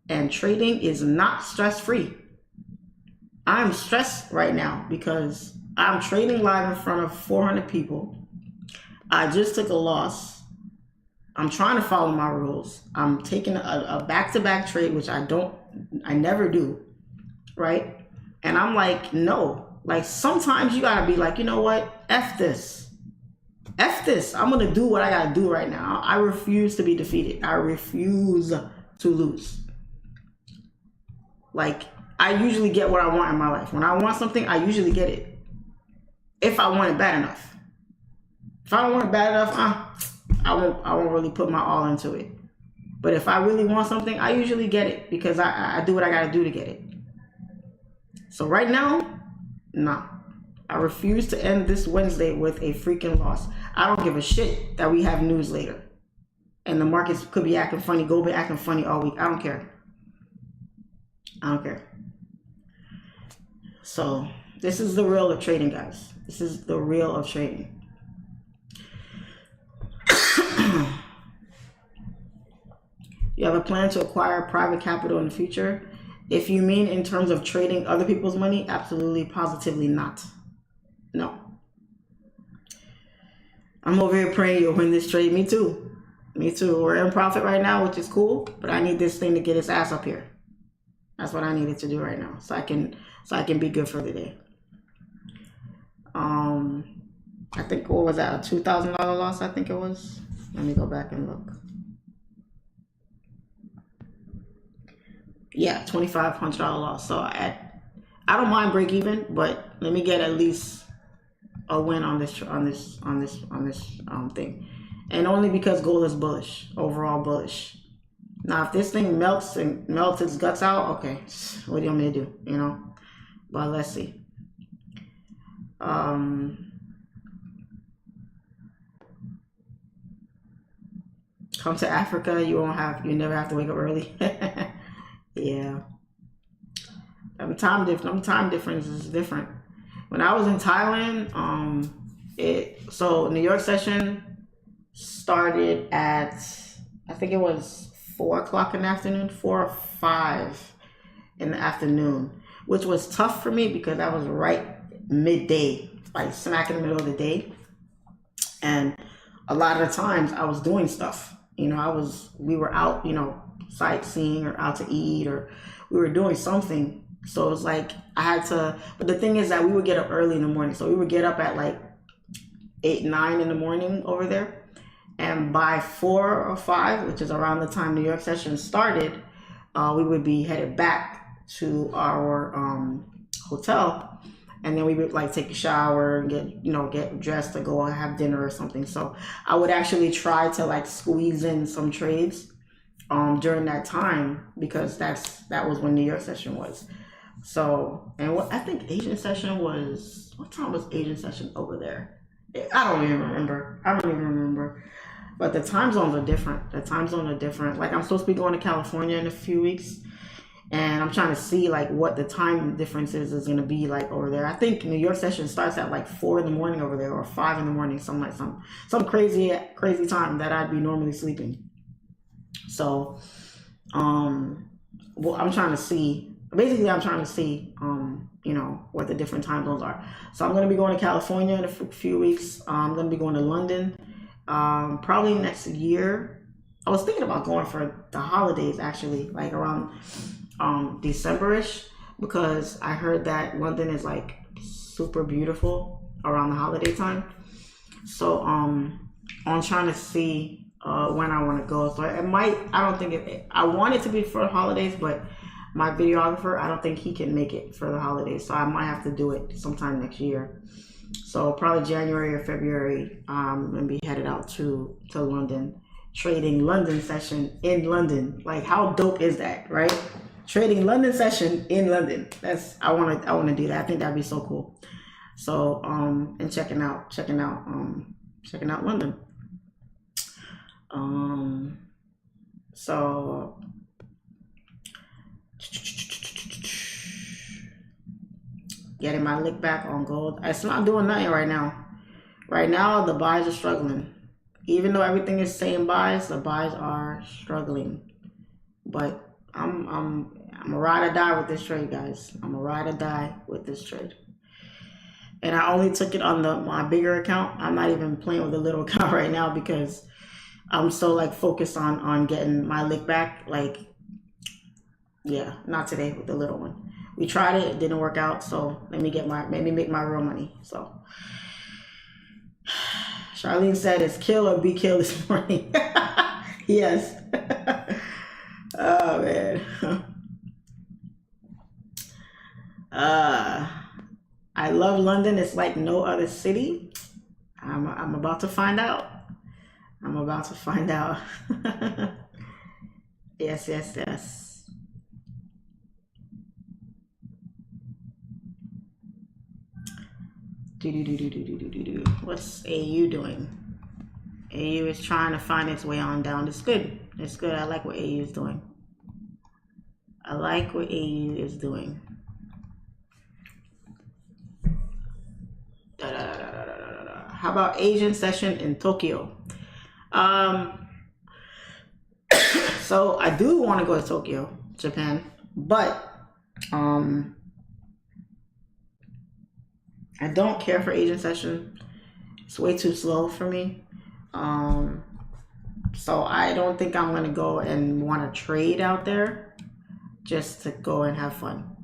And trading is not stress-free. I'm stressed right now because I'm trading live in front of 400 people. I just took a loss. I'm trying to follow my rules. I'm taking a back-to-back trade, which I never do, right? And I'm like, no. Like, sometimes you gotta be like, you know what? F this. F this. I'm gonna do what I gotta do right now. I refuse to be defeated. I refuse to lose. Like, I usually get what I want in my life. When I want something, I usually get it. If I want it bad enough. If I don't want it bad enough, I won't really put my all into it. But if I really want something, I usually get it because I do what I gotta do to get it. So right now, nah. I refuse to end this Wednesday with a freaking loss. I don't give a shit that we have news later. And the markets could be acting funny, gold be acting funny all week. I don't care. I don't care. So this is the real of trading, guys. This is the real of trading. You have a plan to acquire private capital in the future? If you mean in terms of trading other people's money, absolutely, positively not. No. I'm over here praying you'll win this trade. Me too. Me too. We're in profit right now, which is cool, but I need this thing to get its ass up here. That's what I needed to do right now, so I can be good for the day. I think, what was that, a $2,000 loss? I think it was. Let me go back and look. Yeah, $2,500 loss. So I don't mind break even, but let me get at least a win on this thing, and only because gold is bullish, overall bullish. Now, if this thing melts its guts out, okay, what do you want me to do? You know, but let's see. Come to Africa, you never have to wake up early. Yeah. Time difference is different. When I was in Thailand, so New York session started at, I think it was 4 o'clock in the afternoon, 4 or 5 in the afternoon, which was tough for me because that was right midday, like smack in the middle of the day. And a lot of the times I was doing stuff, you know, we were out, you know, sightseeing or out to eat, or we were doing something. So it was like I had to, but the thing is that we would get up early in the morning. So we would get up at like 8, 9 in the morning over there. And by 4 or 5, which is around the time New York session started, we would be headed back to our hotel. And then we would like take a shower and get dressed to go have dinner or something. So I would actually try to like squeeze in some trades during that time, because that was when New York session was. So, and what I think Asian session was, what time was Asian session over there? I don't even remember. But the time zones are different. Like I'm supposed to be going to California in a few weeks, and I'm trying to see like what the time differences is going to be like over there. I think New York session starts at like 4 in the morning over there, or 5 in the morning, some crazy time that I'd be normally sleeping. So, well, I'm trying to see, you know, what the different time zones are. So I'm going to be going to California in a few weeks. I'm going to be going to London, probably next year. I was thinking about going for the holidays, actually, like around December-ish, because I heard that London is like super beautiful around the holiday time. So I'm trying to see when I want to go. So I want it to be for holidays, but my videographer, I don't think he can make it for the holidays. So I might have to do it sometime next year. So probably January or February, I'm going to be headed out to London, trading London session in London. Like, how dope is that, right? Trading London session in London. I want to do that. I think that'd be so cool. So, and checking out London. So getting my lick back on gold. It's not doing nothing right now. Right now, the buys are struggling. Even though everything is saying buys, the buys are struggling. But I'm a ride or die with this trade, guys. I'm a ride or die with this trade. And I only took it on my bigger account. I'm not even playing with the little account right now because I'm so like focused on getting my lick back. Like, yeah, not today with the little one. We tried it didn't work out. So let me make my real money. So Charlene said it's kill or be killed this morning. Yes. Oh man. I love London. It's like no other city. I'm about to find out. Yes, yes, yes. What's AU doing? AU is trying to find its way on down. It's good. It's good. I like what AU is doing. I like what AU is doing. How about Asian session in Tokyo? So I do want to go to Tokyo, Japan, but I don't care for Asian session. It's way too slow for me. So I don't think I'm gonna go and want to trade out there just to go and have fun.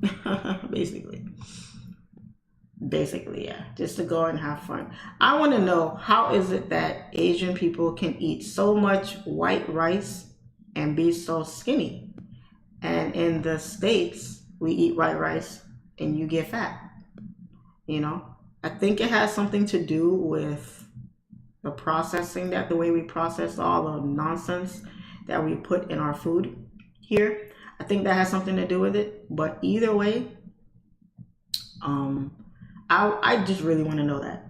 Basically, yeah, just to go and have fun. I want to know, how is it that Asian people can eat so much white rice and be so skinny? And in the States, we eat white rice and you get fat. You know, I think it has something to do with the processing, that the way we process all the nonsense that we put in our food here. I think that has something to do with it. But either way, I just really want to know that.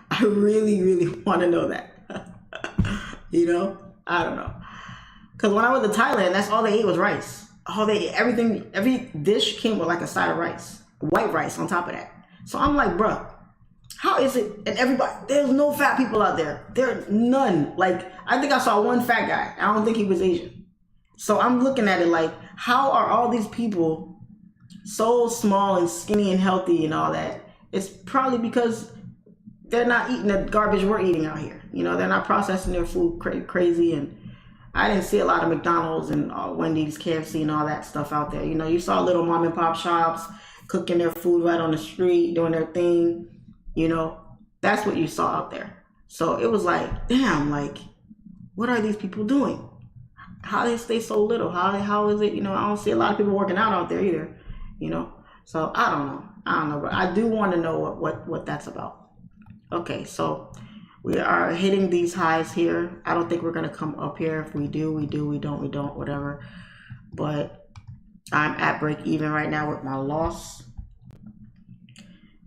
I really, really want to know that. You know, I don't know. Because when I went to Thailand, that's all they ate was rice. All they ate, everything, every dish came with like a side of rice, white rice on top of that. So I'm like, bruh, how is it? And everybody, there's no fat people out there. There are none. Like, I think I saw one fat guy. I don't think he was Asian. So I'm looking at it like, how are all these people so small and skinny and healthy and all that? It's probably because they're not eating the garbage we're eating out here. You know, they're not processing their food crazy. And I didn't see a lot of McDonald's and Wendy's, KFC and all that stuff out there. You know, you saw little mom and pop shops cooking their food right on the street, doing their thing. You know, that's what you saw out there. So it was like, damn, like, what are these people doing? How they stay so little? How is it? You know, I don't see a lot of people working out there either. You know, so I don't know, but I do want to know what that's about. Okay, so we are hitting these highs here. I don't think we're gonna come up here. If we do, we do. We don't, whatever. But I'm at break even right now with my loss.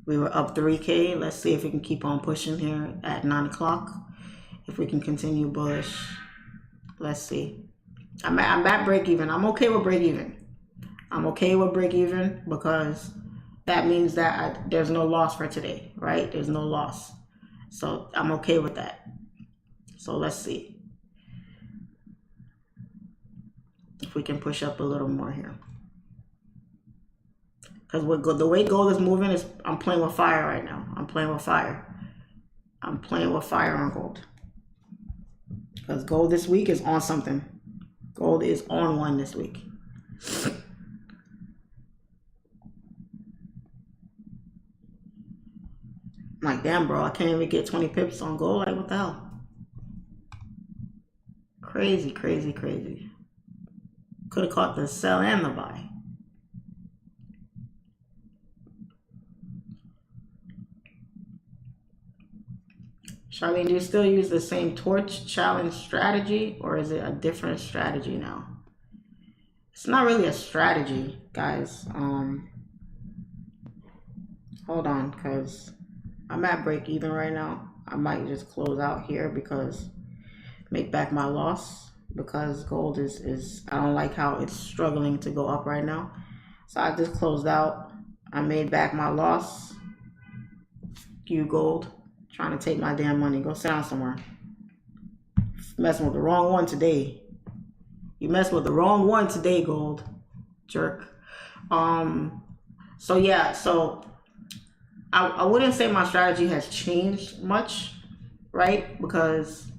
We were up 3K. Let's see if we can keep on pushing here at 9 o'clock. If we can continue bullish. Let's see. I'm at break even. I'm okay with break even. I'm okay with break even because that means that there's no loss for today, right? There's no loss. So I'm okay with that. So let's see if we can push up a little more here. Because the way gold is moving is, I'm playing with fire right now. I'm playing with fire. I'm playing with fire on gold. Because gold this week is on something. Gold is on one this week. I'm like, damn, bro, I can't even get 20 pips on gold. Like, what the hell? Crazy, crazy, crazy. Could have caught the sell and the buy. Charlene, do you still use the same torch challenge strategy, or is it a different strategy now? It's not really a strategy, guys. Hold on, because I'm at break even right now. I might just close out here because make back my loss, because gold is I don't like how it's struggling to go up right now. So I just closed out. I made back my loss. You gold, trying to take my damn money. Go sit down somewhere. Messing with the wrong one today. You messed with the wrong one today, gold. Jerk. So yeah, so I wouldn't say my strategy has changed much, right? Because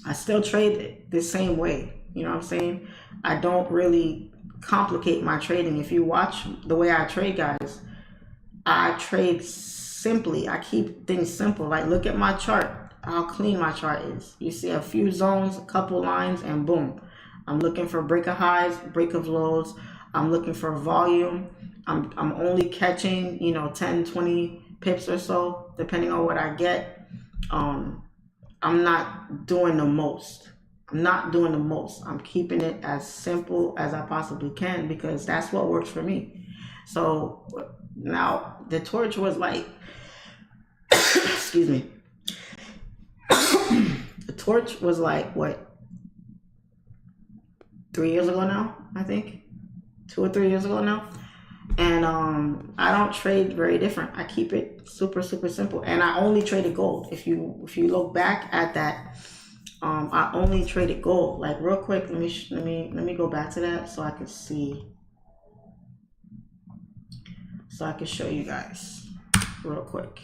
I still trade it the same way. You know what I'm saying? I don't really complicate my trading. If you watch the way I trade, guys, I trade simply. I keep things simple. Like, look at my chart, how clean my chart is. You see a few zones, a couple lines, and boom. I'm looking for break of highs, break of lows. I'm looking for volume. I'm only catching, you know, 10, 20 pips or so, depending on what I get. I'm not doing the most. I'm not doing the most. I'm keeping it as simple as I possibly can because that's what works for me. So now the torch was like, excuse me. The torch was like, what, 3 years ago now, I think? 2 or 3 years ago now. And I don't trade very different. I keep it super simple, and I only traded gold. If you look back at that, I only traded gold. Like real quick, let me go back to that so I can see, so I can show you guys real quick.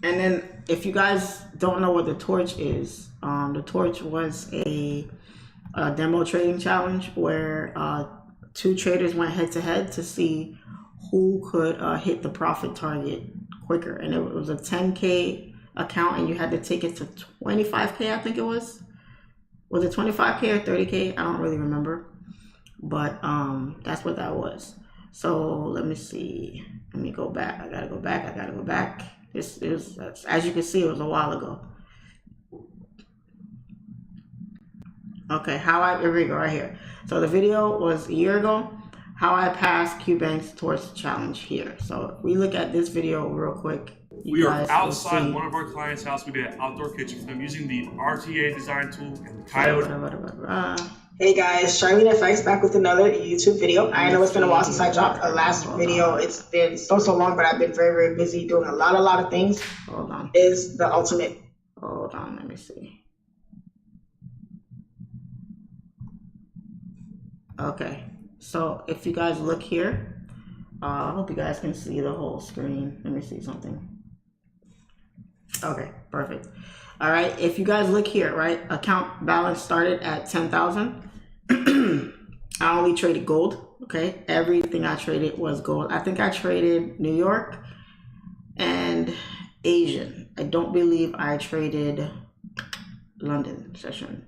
And then if you guys don't know what the torch is, the torch was a demo trading challenge where 2 traders went head to head to see who could hit the profit target quicker. And it was a 10K account, and you had to take it to 25K, I think it was. Was it 25K or 30K? I don't really remember. But that's what that was. So let me see. Let me go back. I gotta go back. This is, as you can see, it was a while ago. Okay, here we go, right here. So the video was a year ago, how I passed QBank's torch challenge here. So if we look at this video real quick, we are outside one of our clients' house. We did an outdoor kitchen for them using the RTA design tool and Coyote. Hey guys, SIMPLEFX back with another YouTube video. I know it's been a while since I dropped a last video. It's been so long, but I've been very busy doing a lot of things. Hold on. Is the ultimate. Hold on, let me see. Okay, so if you guys look here, I hope you guys can see the whole screen. Let me see something. Okay, perfect. All right, if you guys look here, right, account balance started at 10,000. I only traded gold, okay? Everything I traded was gold. I think I traded New York and Asian. I don't believe I traded London session.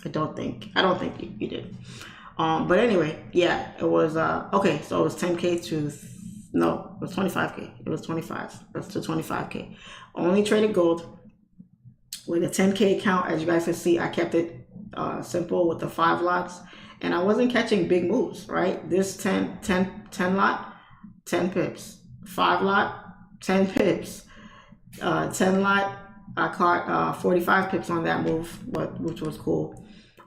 I don't think you did. But anyway, yeah, it was, okay, so it was 10K to, no, it was 25K. It was 25, that's to 25K. Only traded gold with a 10K account. As you guys can see, I kept it simple with the 5 lots, and I wasn't catching big moves, right? This 10 lot, 10 pips, 5 lot, 10 pips, 10 lot, I caught 45 pips on that move, which was cool.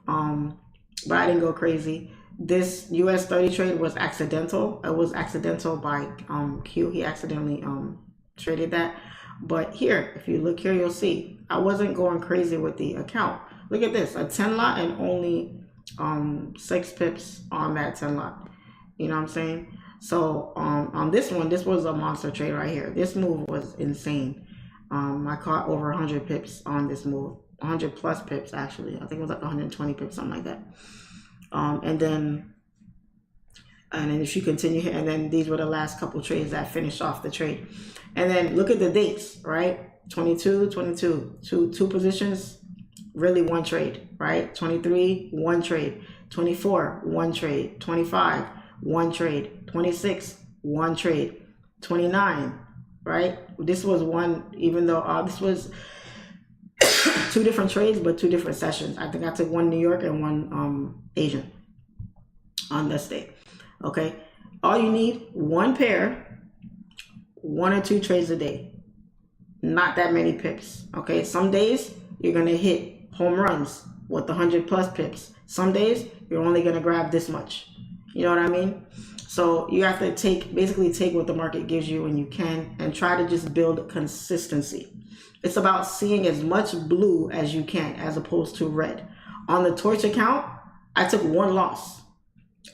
But I didn't go crazy. This US30 trade was accidental. It was accidental by Q. He accidentally traded that. But here, if you look here, you'll see I wasn't going crazy with the account. Look at this, a 10 lot and only 6 pips on that 10 lot. You know what I'm saying? So on this one, this was a monster trade right here. This move was insane. I caught over 100 pips on this move, 100 plus pips actually. I think it was like 120 pips, something like that. And then if you continue here, and then these were the last couple trades that finished off the trade. And then look at the dates, right? 22, two positions, really one trade, right? 23, one trade, 24, one trade, 25, one trade, 26, one trade, 29, right? This was one, even though this was 2 different trades, but 2 different sessions. I think I took one New York and one Asian on this day. Okay, all you need, one pair, 1 or 2 trades a day, not that many pips. Okay, some days you're gonna hit home runs with 100 plus pips. Some days you're only gonna grab this much. You know what I mean? So you have to basically take what the market gives you when you can, and try to just build consistency. It's about seeing as much blue as you can as opposed to red. On the Torch account, I took 1 loss.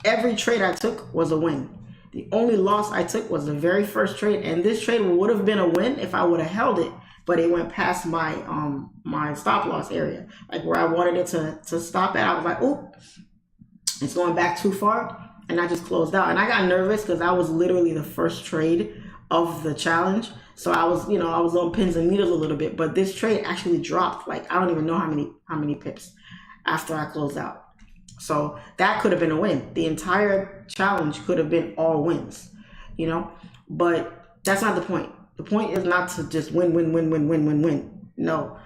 Every trade I took was a win. The only loss I took was the very first trade, and this trade would have been a win if I would have held it, but it went past my my stop loss area, like where I wanted it to stop at. I was like, oh, it's going back too far, and I just closed out. And I got nervous because that was literally the first trade of the challenge, so I was, I was on pins and needles a little bit. But this trade actually dropped, like I don't even know how many pips after I closed out. So that could have been a win. The entire challenge could have been all wins, but that's not the point. The point is not to just win. No,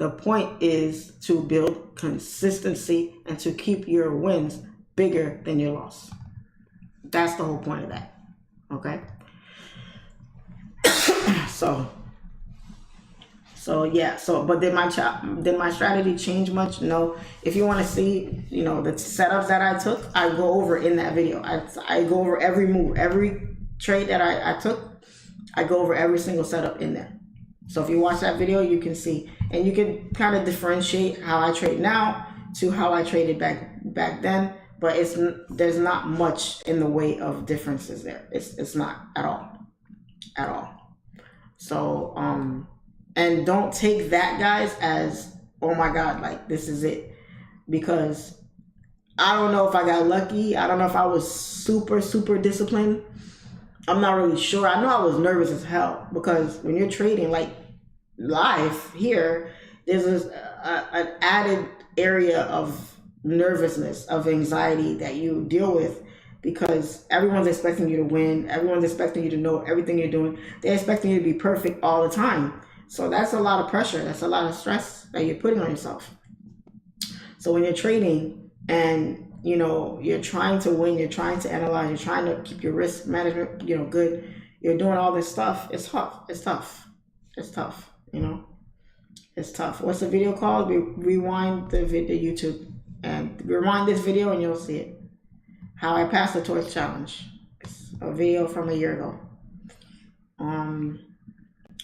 The point is to build consistency and to keep your wins bigger than your loss. That's the whole point of that. Okay. But did my strategy change much? No. If you want to see, you know, the setups that I took, I go over in that video. I go over every move, every trade that I took. I go over every single setup in there. So if you watch that video, you can see, and you can kind of differentiate how I trade now to how I traded back then. But there's not much in the way of differences there. It's not at all. So and don't take that, guys, as, oh my God, like this is it, because I don't know if I got lucky. I don't know if I was super disciplined. I'm not really sure. I know I was nervous as hell, because when you're trading like live here, there's an added area of nervousness, of anxiety that you deal with, because everyone's expecting you to win. Everyone's expecting you to know everything you're doing. They're expecting you to be perfect all the time. So that's a lot of pressure. That's a lot of stress that you're putting on yourself. So when you're trading and, you know, you're trying to win, you're trying to analyze, you're trying to keep your risk management, you know, good, you're doing all this stuff, it's tough. It's tough, you know. It's tough. What's the video called? Rewind the YouTube and rewind this video and you'll see it. How I passed the torch challenge. It's a video from a year ago.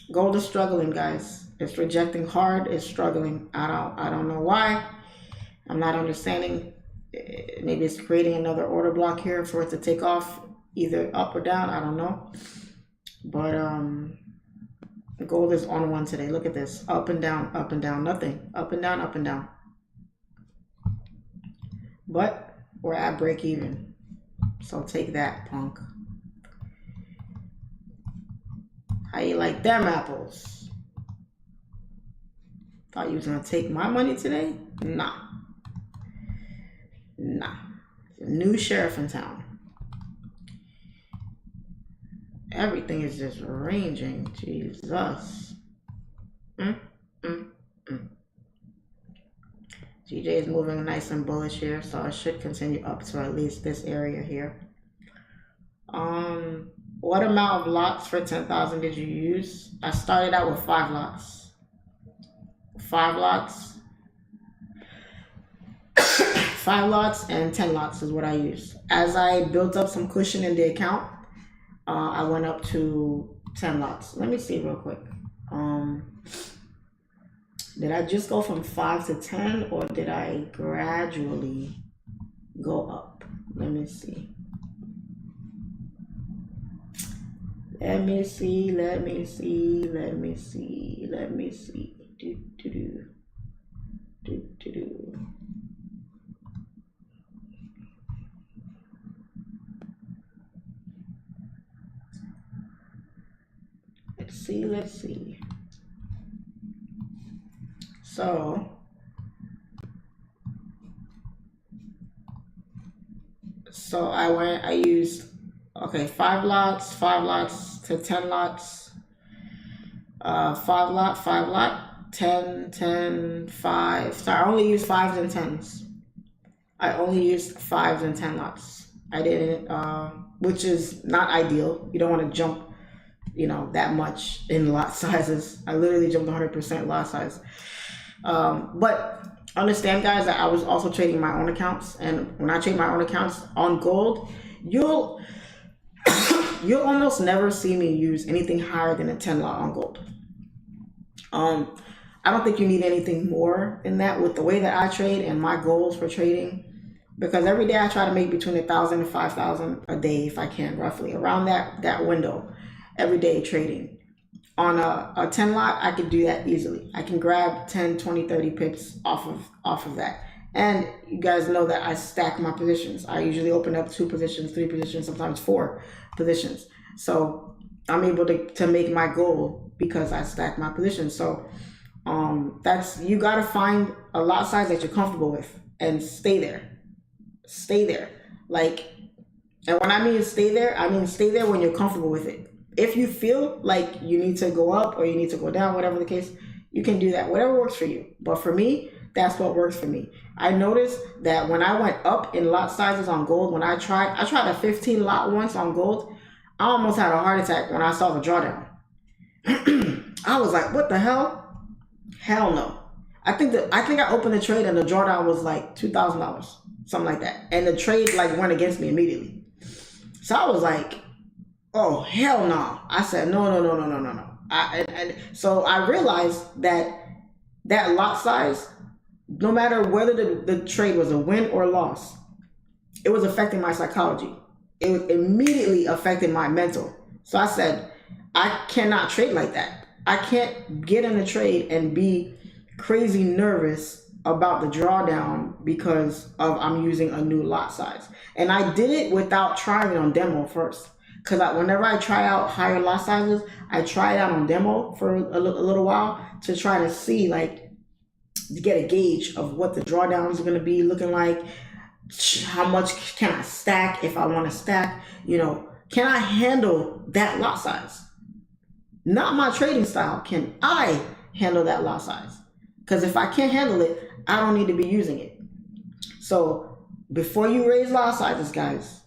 Gold is struggling, guys. It's rejecting hard. It's struggling. I don't know why. I'm not understanding. Maybe it's creating another order block here for it to take off, either up or down. I don't know. But gold is on one today. Look at this. Up and down, nothing. Up and down, up and down. But we're at break even. So take that, punk. How you like them apples? Thought you was gonna take my money today? Nah. New sheriff in town. Everything is just ranging. Jesus. GJ is moving nice and bullish here, so I should continue up to at least this area here. What amount of lots for 10,000 did you use? I started out with 5 lots. 5 lots. 5 lots and 10 lots is what I used. As I built up some cushion in the account, I went up to 10 lots. Let me see real quick. Did I just go from 5 to 10, or did I gradually go up? Let me see. Let me see. Let's see. So I used, okay, 5 lots to 10 lots, 5 lot, 10, 5. So I only used 5s and 10s. I only used 5s and 10 lots. I didn't, which is not ideal. You don't want to jump, you know, that much in lot sizes. I literally jumped 100% lot size. But understand, guys, that I was also trading my own accounts, and when I trade my own accounts on gold, you'll almost never see me use anything higher than a 10 lot on gold. I don't think you need anything more than that with the way that I trade and my goals for trading, because every day I try to make between 1,000 and 5,000 a day if I can, roughly around that window, every day trading. On a 10 lot, I could do that easily. I can grab 10, 20, 30 pips off of that. And you guys know that I stack my positions. I usually open up 2 positions, 3 positions, sometimes 4 positions. So I'm able to make my goal because I stack my positions. So you gotta find a lot size that you're comfortable with and stay there. Stay there. Like, and when I mean stay there, I mean stay there when you're comfortable with it. If you feel like you need to go up or you need to go down, whatever the case, You can do that. Whatever works for you. But for me, that's what works for me. I noticed that when I went up in lot sizes on gold, when I tried a 15 lot once on gold, I almost had a heart attack when I saw the drawdown. I was like, what the hell? Hell no. I think I opened the trade and the drawdown was like $2,000, something like that. And the trade like went against me immediately. So I was like, oh, hell no. I said, no. So I realized that lot size, no matter whether the trade was a win or loss, it was affecting my psychology. It was immediately affecting my mental. So I said, I cannot trade like that. I can't get in a trade and be crazy nervous about the drawdown because I'm using a new lot size. And I did it without trying it on demo first. Because whenever I try out higher lot sizes, I try it out on demo for a little while to try to see, like, to get a gauge of what the drawdowns are going to be looking like. How much can I stack if I want to stack? You know, can I handle that lot size? Not my trading style. Can I handle that lot size? Because if I can't handle it, I don't need to be using it. So before you raise lot sizes, guys,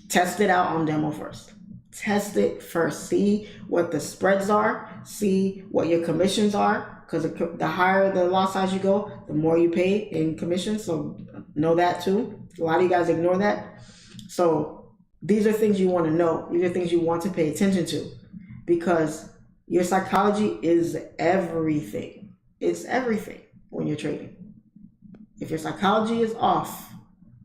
test it out on demo first. Test it first. See what the spreads are. See what your commissions are. Because the higher the lot size you go, the more you pay in commissions. So know that too. A lot of you guys ignore that. So these are things you want to know. These are things you want to pay attention to. Because your psychology is everything. It's everything when you're trading. If your psychology is off,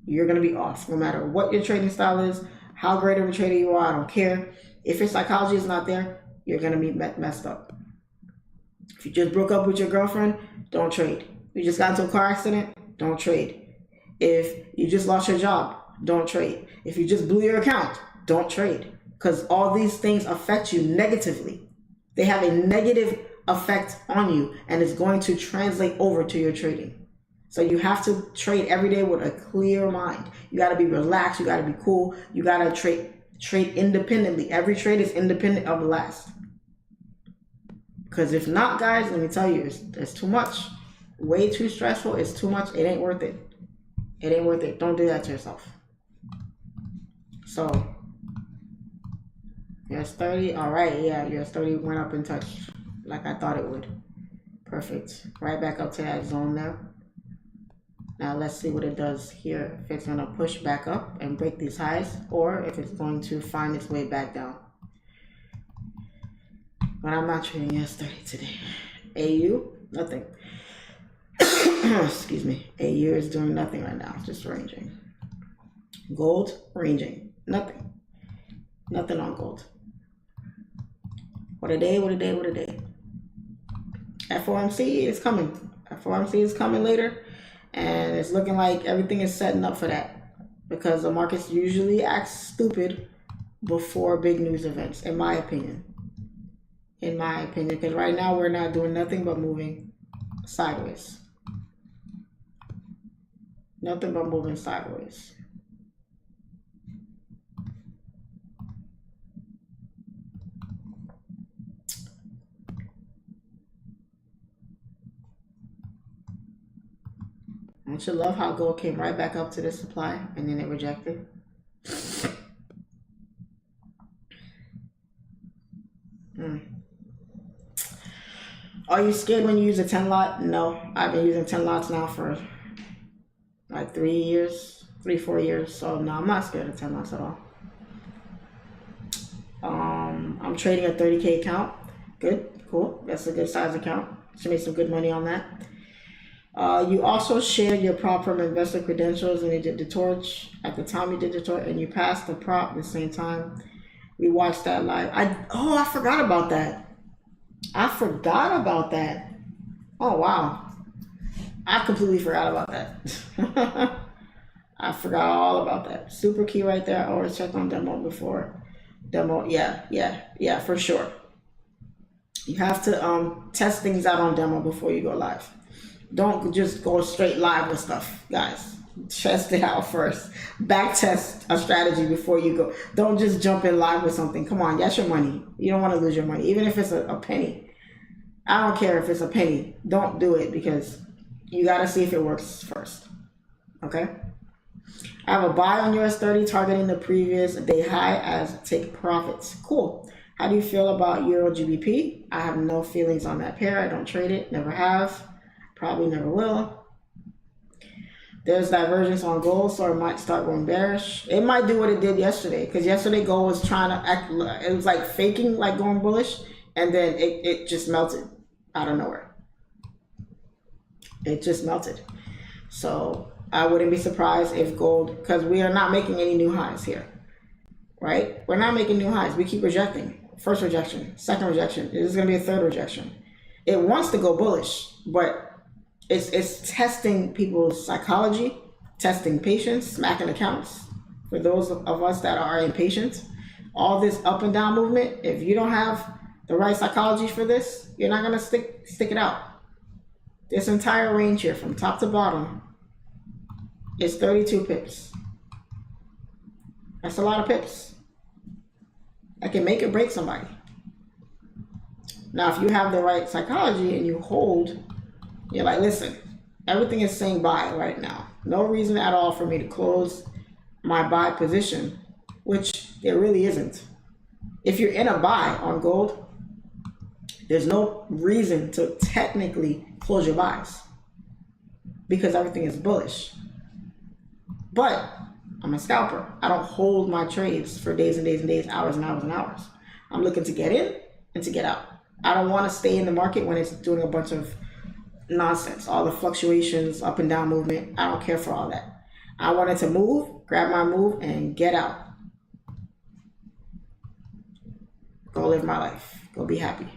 you're going to be off. No matter what your trading style is, how great of a trader you are, I don't care. If your psychology is not there, you're going to be messed up. If you just broke up with your girlfriend, don't trade. If you just got into a car accident, don't trade. If you just lost your job, don't trade. If you just blew your account, don't trade. Because all these things affect you negatively. They have a negative effect on you, and it's going to translate over to your trading. So you have to trade every day with a clear mind. You got to be relaxed. You got to be cool. You got to trade independently. Every trade is independent of the last. Because if not, guys, let me tell you, it's too much. Way too stressful. It's too much. It ain't worth it. It ain't worth it. Don't do that to yourself. So, US30. All right. Yeah, US30 went up and touched like I thought it would. Perfect. Right back up to that zone there. Now let's see what it does here. If it's going to push back up and break these highs, or if it's going to find its way back down. But I'm not trading US30 today. AU, nothing. Excuse me. AU is doing nothing right now, just ranging. Gold, ranging, nothing. Nothing on gold. What a day, what a day, what a day. FOMC is coming. FOMC is coming later. And it's looking like everything is setting up for that. Because the markets usually act stupid before big news events, in my opinion. In my opinion. Because right now we're not doing nothing but moving sideways. Nothing but moving sideways. Don't you love how gold came right back up to the supply and then it rejected? Are you scared when you use a 10 lot? No, I've been using 10 lots now for like 3 years, 4 years. So no, I'm not scared of 10 lots at all. I'm trading a 30K account. Good, cool. That's a good size account. Should make some good money on that. You also shared your prop from investor credentials and you did the torch at the time you did the torch and you passed the prop at the same time. We watched that live. I forgot about that. I forgot about that. Oh, wow. I completely forgot about that. I forgot all about that. Super key right there. I always checked on demo before. Demo, yeah, for sure. You have to test things out on demo before you go live. Don't just go straight live with stuff, guys. Test it out first. Back test a strategy before you go. Don't just jump in live with something. Come on, that's your money. You don't want to lose your money, even if it's a penny. I don't care if it's a penny. Don't do it because you got to see if it works first. Okay? I have a buy on US30 targeting the previous day high as take profits. Cool. How do you feel about Euro GBP? I have no feelings on that pair. I don't trade it. Never have. Probably never will. There's divergence on gold, so it might start going bearish. It might do what it did yesterday, because yesterday gold was trying to act, it was like faking like going bullish, and then it just melted out of nowhere. It just melted. So I wouldn't be surprised if gold, because we are not making any new highs here, right? We're not making new highs. We keep rejecting. First rejection, second rejection. This is going to be a third rejection. It wants to go bullish, but it's testing people's psychology, testing patience, smacking accounts. For those of us that are impatient, all this up and down movement, if you don't have the right psychology for this, you're not going to stick it out. This entire range here from top to bottom is 32 pips. That's a lot of pips. That can make or break somebody. Now, if you have the right psychology and you hold, you're like, listen, everything is saying buy right now. No reason at all for me to close my buy position, which there really isn't. If you're in a buy on gold, there's no reason to technically close your buys because everything is bullish. But I'm a scalper. I don't hold my trades for days and days and days, hours and hours and hours. I'm looking to get in and to get out. I don't want to stay in the market when it's doing a bunch of nonsense, all the fluctuations, up and down movement. I don't care for all that. I wanted to move, grab my move, and get out. Go live my life. Go be happy.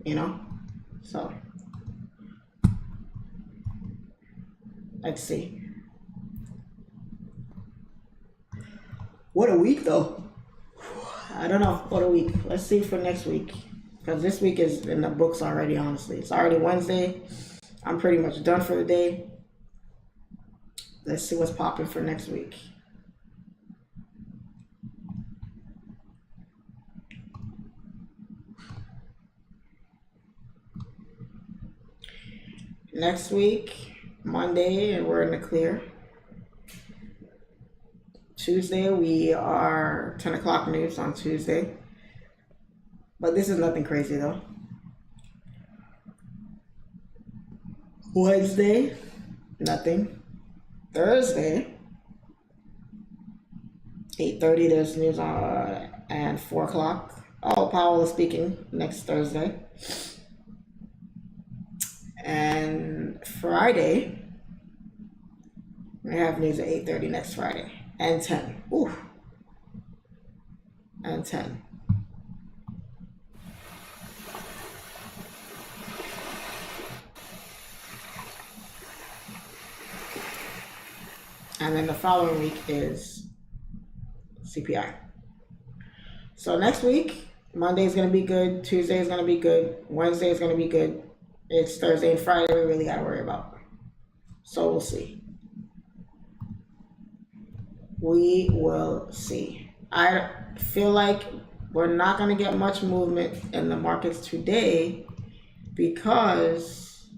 You know? So, let's see. What a week, though. I don't know. What a week. Let's see for next week. Because this week is in the books already, honestly. It's already Wednesday. I'm pretty much done for the day. Let's see what's popping for next week. Next week, Monday, and we're in the clear. Tuesday, we are 10 o'clock news on Tuesday. But this is nothing crazy, though. Wednesday, nothing. Thursday, 8:30, there's news on, and 4 o'clock. Oh, Powell is speaking next Thursday. And Friday, we have news at 8:30 next Friday. And 10. Ooh. And 10. And then the following week is CPI. So next week, Monday is going to be good. Tuesday is going to be good. Wednesday is going to be good. It's Thursday and Friday we really got to worry about. So we'll see. We will see. I feel like we're not going to get much movement in the markets today because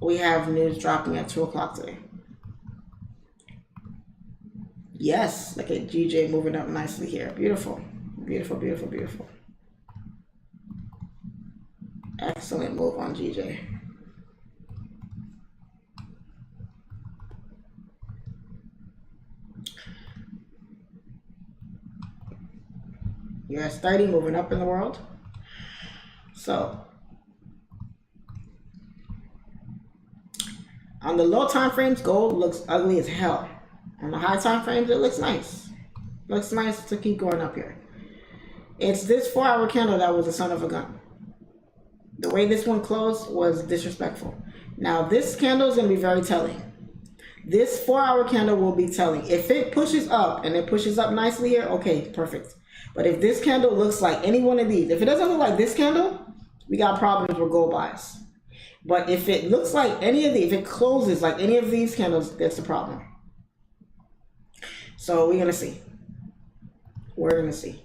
we have news dropping at 2 o'clock today. Yes, look at GJ moving up nicely here. Beautiful. Beautiful, beautiful, beautiful. Excellent move on GJ. US30 moving up in the world. So on the low time frames, gold looks ugly as hell. On the high time frames, it looks nice. Looks nice to keep going up here. It's this 4-hour candle that was a son of a gun. The way this one closed was disrespectful. Now this candle is going to be very telling. This 4-hour candle will be telling. If it pushes up and it pushes up nicely here, okay, perfect. But if this candle looks like any one of these, if it doesn't look like this candle, we got problems with gold buys. But if it looks like if it closes like any of these candles, that's the problem. So we're gonna see. We're gonna see.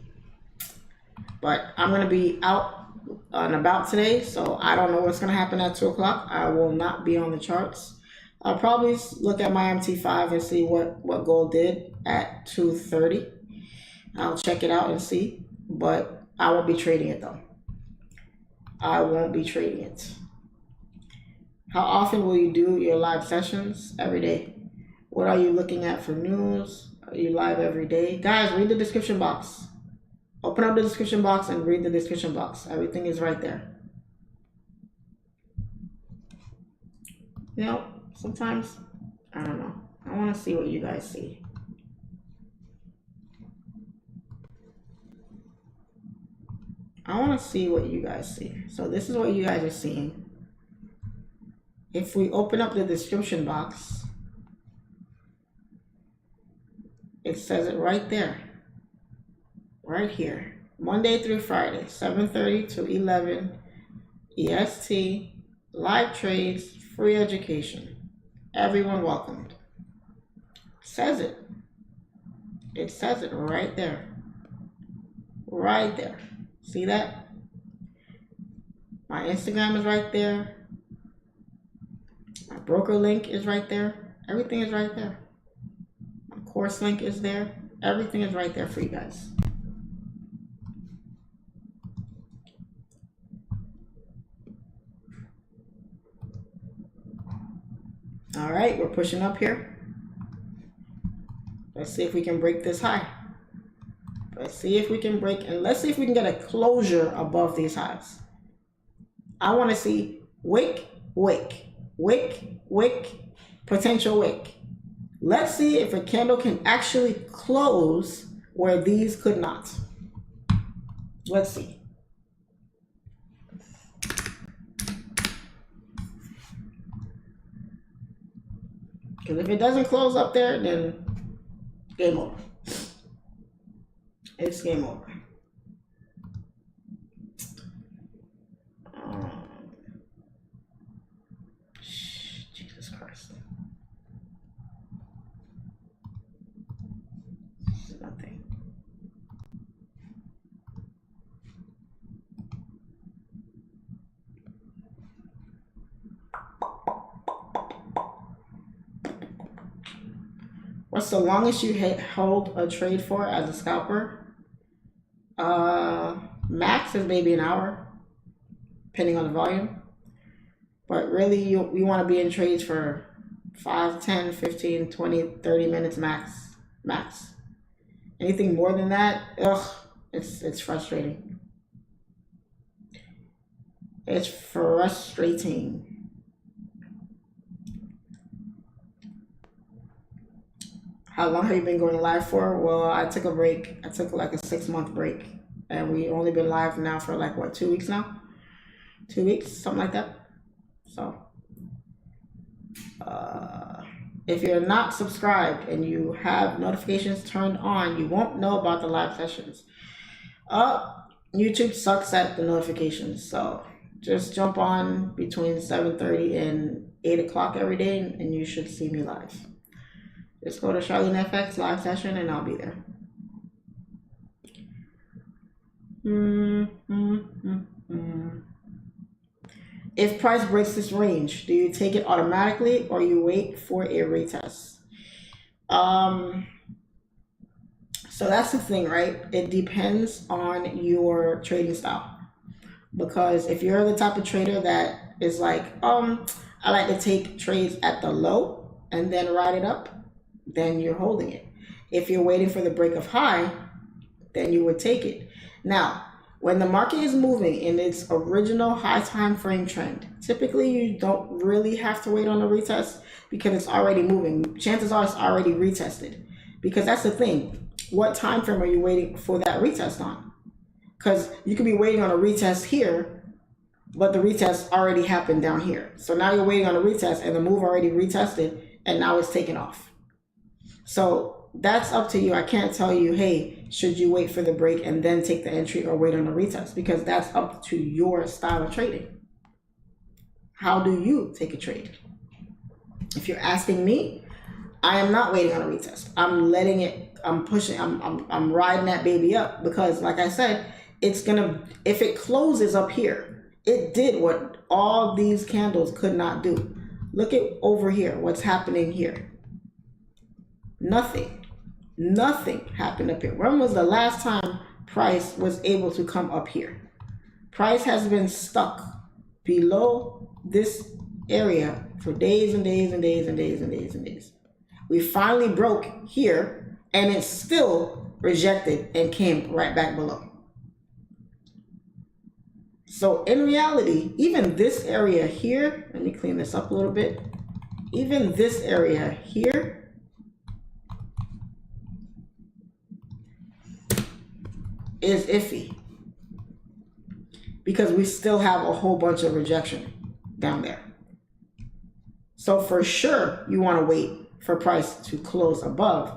But I'm gonna be out and about today, so I don't know what's gonna happen at 2 o'clock. I will not be on the charts. I'll probably look at my MT5 and see what gold did at 2:30. I'll check it out and see, but I won't be trading it though. I won't be trading it. How often will you do your live sessions? Every day. What are you looking at for news? Are you live every day? Guys, read the description box. Open up the description box and read the description box. Everything is right there. You know, sometimes, I don't know. I want to see what you guys see. I want to see what you guys see. So this is what you guys are seeing. If we open up the description box, it says it right there. Right here. Monday through Friday, 7:30 to 11 EST, live trades, free education. Everyone welcomed. Says it. It says it right there. Right there. See that? My Instagram is right there. My broker link is right there. Everything is right there. My course link is there. Everything is right there for you guys. All right, we're pushing up here. Let's see if we can break this high. Let's see if we can break, and let's see if we can get a closure above these highs. I want to see wick, wick, wick, wick, potential wick. Let's see if a candle can actually close where these could not. Let's see. Because if it doesn't close up there, then game over. It's game over. Jesus Christ. This is nothing. What's the longest you hold a trade for as a scalper? Max is maybe an hour, depending on the volume. But really, you want to be in trades for 5, 10, 15, 20, 30 minutes max. Max. Anything more than that, it's frustrating. It's frustrating. How long have you been going live for? Well, I took a break. I took like a 6-month break. And we only been live now for like, what, 2 weeks now? 2 weeks, something like that. So, if you're not subscribed and you have notifications turned on, you won't know about the live sessions. YouTube sucks at the notifications. So, just jump on between 7:30 and 8 o'clock every day and you should see me live. Just go to SIMPLEFX live session and I'll be there. If price breaks this range, do you take it automatically or you wait for a retest? So that's the thing, right? It depends on your trading style. Because if you're the type of trader that is like, I like to take trades at the low and then ride it up, then you're holding it. If you're waiting for the break of high, then you would take it. Now, when the market is moving in its original high time frame trend, typically you don't really have to wait on a retest because it's already moving. Chances are it's already retested. Because that's the thing. What time frame are you waiting for that retest on? Because you could be waiting on a retest here, but the retest already happened down here. So now you're waiting on a retest and the move already retested and now it's taken off. So that's up to you. I can't tell you, hey, should you wait for the break and then take the entry or wait on a retest? Because that's up to your style of trading. How do you take a trade? If you're asking me, I am not waiting on a retest. I'm letting it, I'm pushing, I'm riding that baby up, because like I said, it's gonna, if it closes up here, it did what all these candles could not do. Look at over here, what's happening here. Nothing happened up here. When was the last time price was able to come up here? Price has been stuck below this area for days and days and days and days and days and days. We finally broke here, and it still rejected and came right back below. So in reality, even this area here, let me clean this up a little bit. Even this area here is iffy, because we still have a whole bunch of rejection down there. So for sure, you want to wait for price to close above.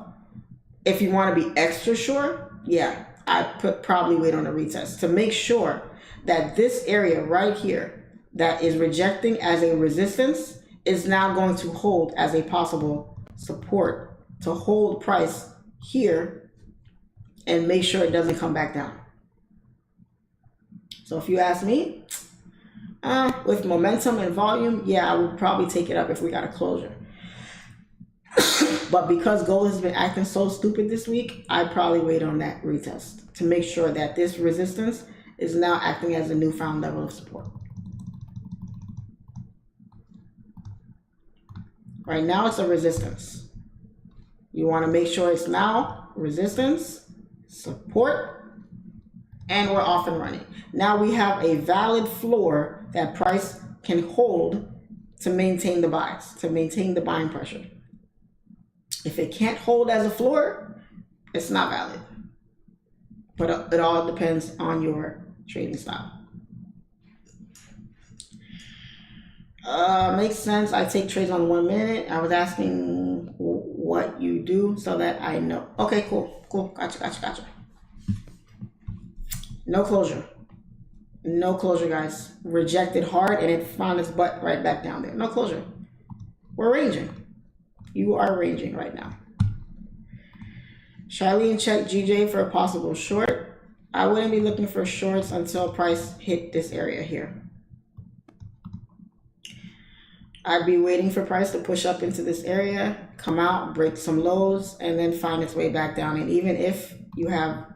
If you want to be extra sure, yeah, I'd probably wait on a retest to make sure that this area right here that is rejecting as a resistance is now going to hold as a possible support to hold price here and make sure it doesn't come back down. So if you ask me, with momentum and volume, yeah, I would probably take it up if we got a closure. But because gold has been acting so stupid this week, I'd probably wait on that retest to make sure that this resistance is now acting as a newfound level of support. Right now it's a resistance. You want to make sure it's now resistance, support, and we're off and running. Now we have a valid floor that price can hold to maintain the buys, to maintain the buying pressure. If it can't hold as a floor, it's not valid. But it all depends on your trading style. Makes sense. I take trades on 1 minute. I was asking what you do so that I know. Okay, cool. Gotcha. No closure. No closure, guys. Rejected hard, and it found its butt right back down there. No closure. We're ranging. You are ranging right now. Charlene checked GJ for a possible short. I wouldn't be looking for shorts until price hit this area here. I'd be waiting for price to push up into this area, come out, break some lows, and then find its way back down. And even if you have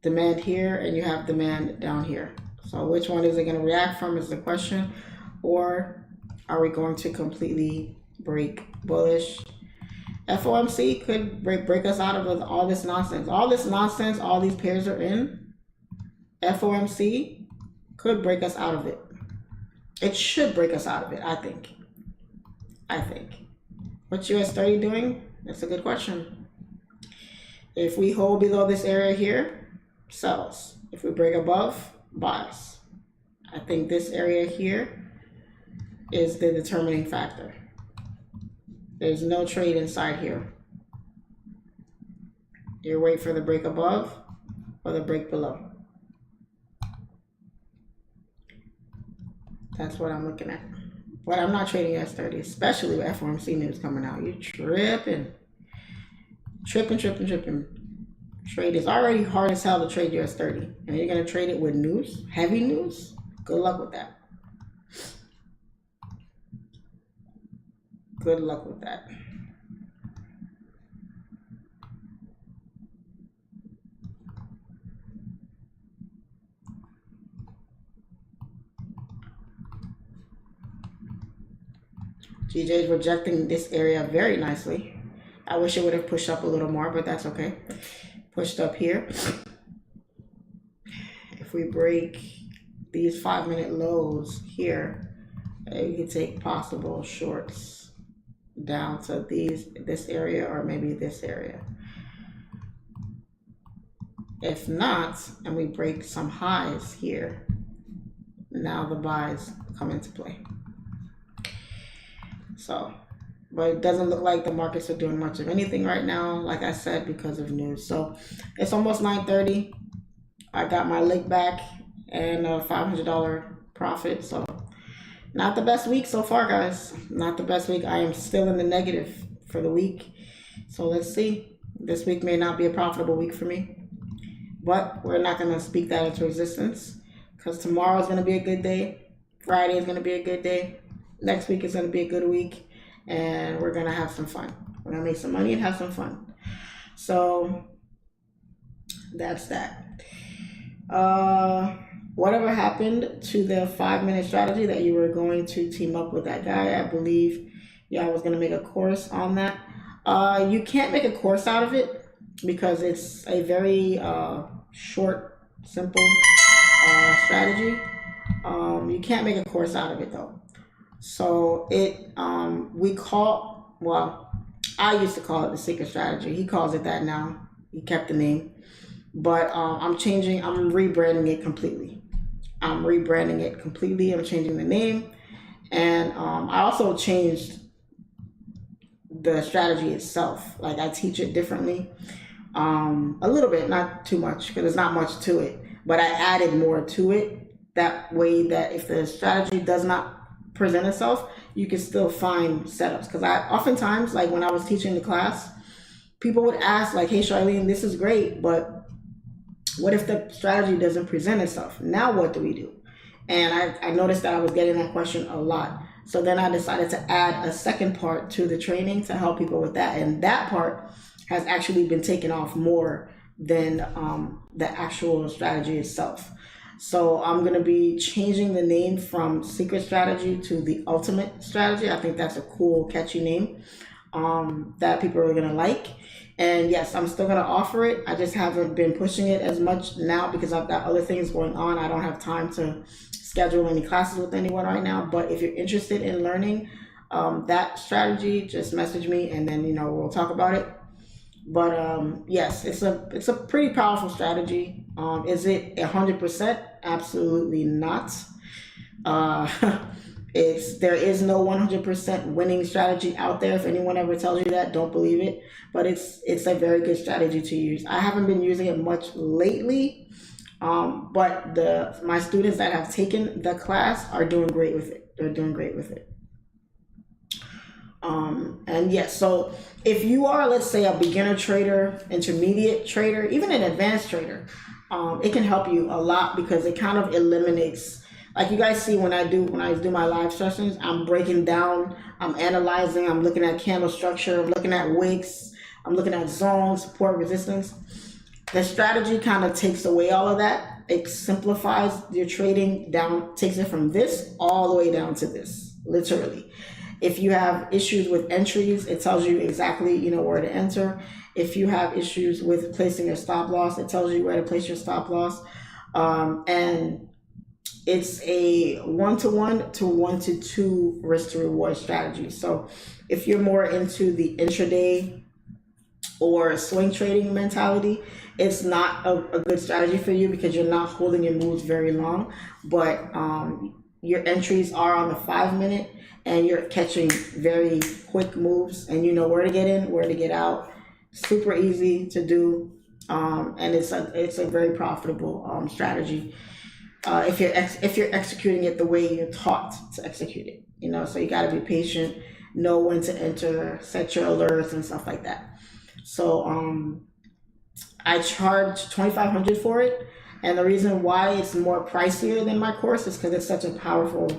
demand here and you have demand down here. So which one is it going to react from is the question. Or are we going to completely break bullish? FOMC could break us out of all this nonsense. All these pairs are in. FOMC could break us out of it. It should break us out of it, I think. What's US30 doing? That's a good question. If we hold below this area here, sells. If we break above, buys. I think this area here is the determining factor. There's no trade inside here. You wait for the break above or the break below. That's what I'm looking at. But I'm not trading US30, especially with FOMC news coming out. You're tripping. Trade is already hard as hell to trade US30. And you're going to trade it with news, heavy news? Good luck with that. Good luck with that. GJ is rejecting this area very nicely. I wish it would have pushed up a little more, but that's okay. Pushed up here. If we break these 5-minute lows here, we can take possible shorts down to this area or maybe this area. If not, and we break some highs here, now the buys come into play. So, but it doesn't look like the markets are doing much of anything right now, like I said, because of news. So it's almost 9:30. I got my leg back and a $500 profit. So Not the best week so far, guys. Not the best week. I am still in the negative for the week. So let's see. This week may not be a profitable week for me. But we're not going to speak that into existence, because tomorrow is going to be a good day. Friday is going to be a good day. Next week is going to be a good week. And we're going to have some fun. We're going to make some money and have some fun. So that's that. Whatever happened to the 5-minute strategy that you were going to team up with that guy? I believe I was going to make a course on that. You can't make a course out of it because it's a very short, simple strategy. You can't make a course out of it though. So I used to call it the secret strategy. He calls it that now. He kept the name. But I'm rebranding it completely. I'm changing the name. And I also changed the strategy itself. Like, I teach it differently. A little bit, not too much, because there's not much to it. But I added more to it. That way that if the strategy does not present itself, you can still find setups. Because oftentimes, like when I was teaching the class, people would ask like, hey, Charlene, this is great, but what if the strategy doesn't present itself? Now what do we do? And I noticed that I was getting that question a lot. So then I decided to add a second part to the training to help people with that. And that part has actually been taken off more than the actual strategy itself. So I'm going to be changing the name from Secret Strategy to the Ultimate Strategy. I think that's a cool, catchy name that people are going to like. And yes, I'm still going to offer it. I just haven't been pushing it as much now because I've got other things going on. I don't have time to schedule any classes with anyone right now. But if you're interested in learning that strategy, just message me and then, we'll talk about it. But yes, it's a pretty powerful strategy. Is it 100%? Absolutely not. There is no 100% winning strategy out there. If anyone ever tells you that, don't believe it. But it's a very good strategy to use. I haven't been using it much lately, but my students that have taken the class are doing great with it. They're doing great with it. And yes, so if you are, let's say, a beginner trader, intermediate trader, even an advanced trader, it can help you a lot because it kind of eliminates, like you guys see when I do my live sessions, I'm breaking down, I'm analyzing, I'm looking at candle structure, I'm looking at wicks, I'm looking at zones, support, resistance. The strategy kind of takes away all of that. It simplifies your trading down, takes it from this all the way down to this, literally. If you have issues with entries, it tells you exactly, where to enter. If you have issues with placing your stop loss, it tells you where to place your stop loss. And it's a 1-to-1 to 1-to-2 risk to reward strategy. So if you're more into the intraday or swing trading mentality, it's not a good strategy for you because you're not holding your moves very long. But your entries are on the 5-minute. And you're catching very quick moves and you know where to get in, where to get out. Super easy to do. And it's a very profitable strategy. If you're executing it the way you're taught to execute it, so you got to be patient, know when to enter, set your alerts and stuff like that. So I charge $2,500 for it. And the reason why it's more pricier than my course is because it's such a powerful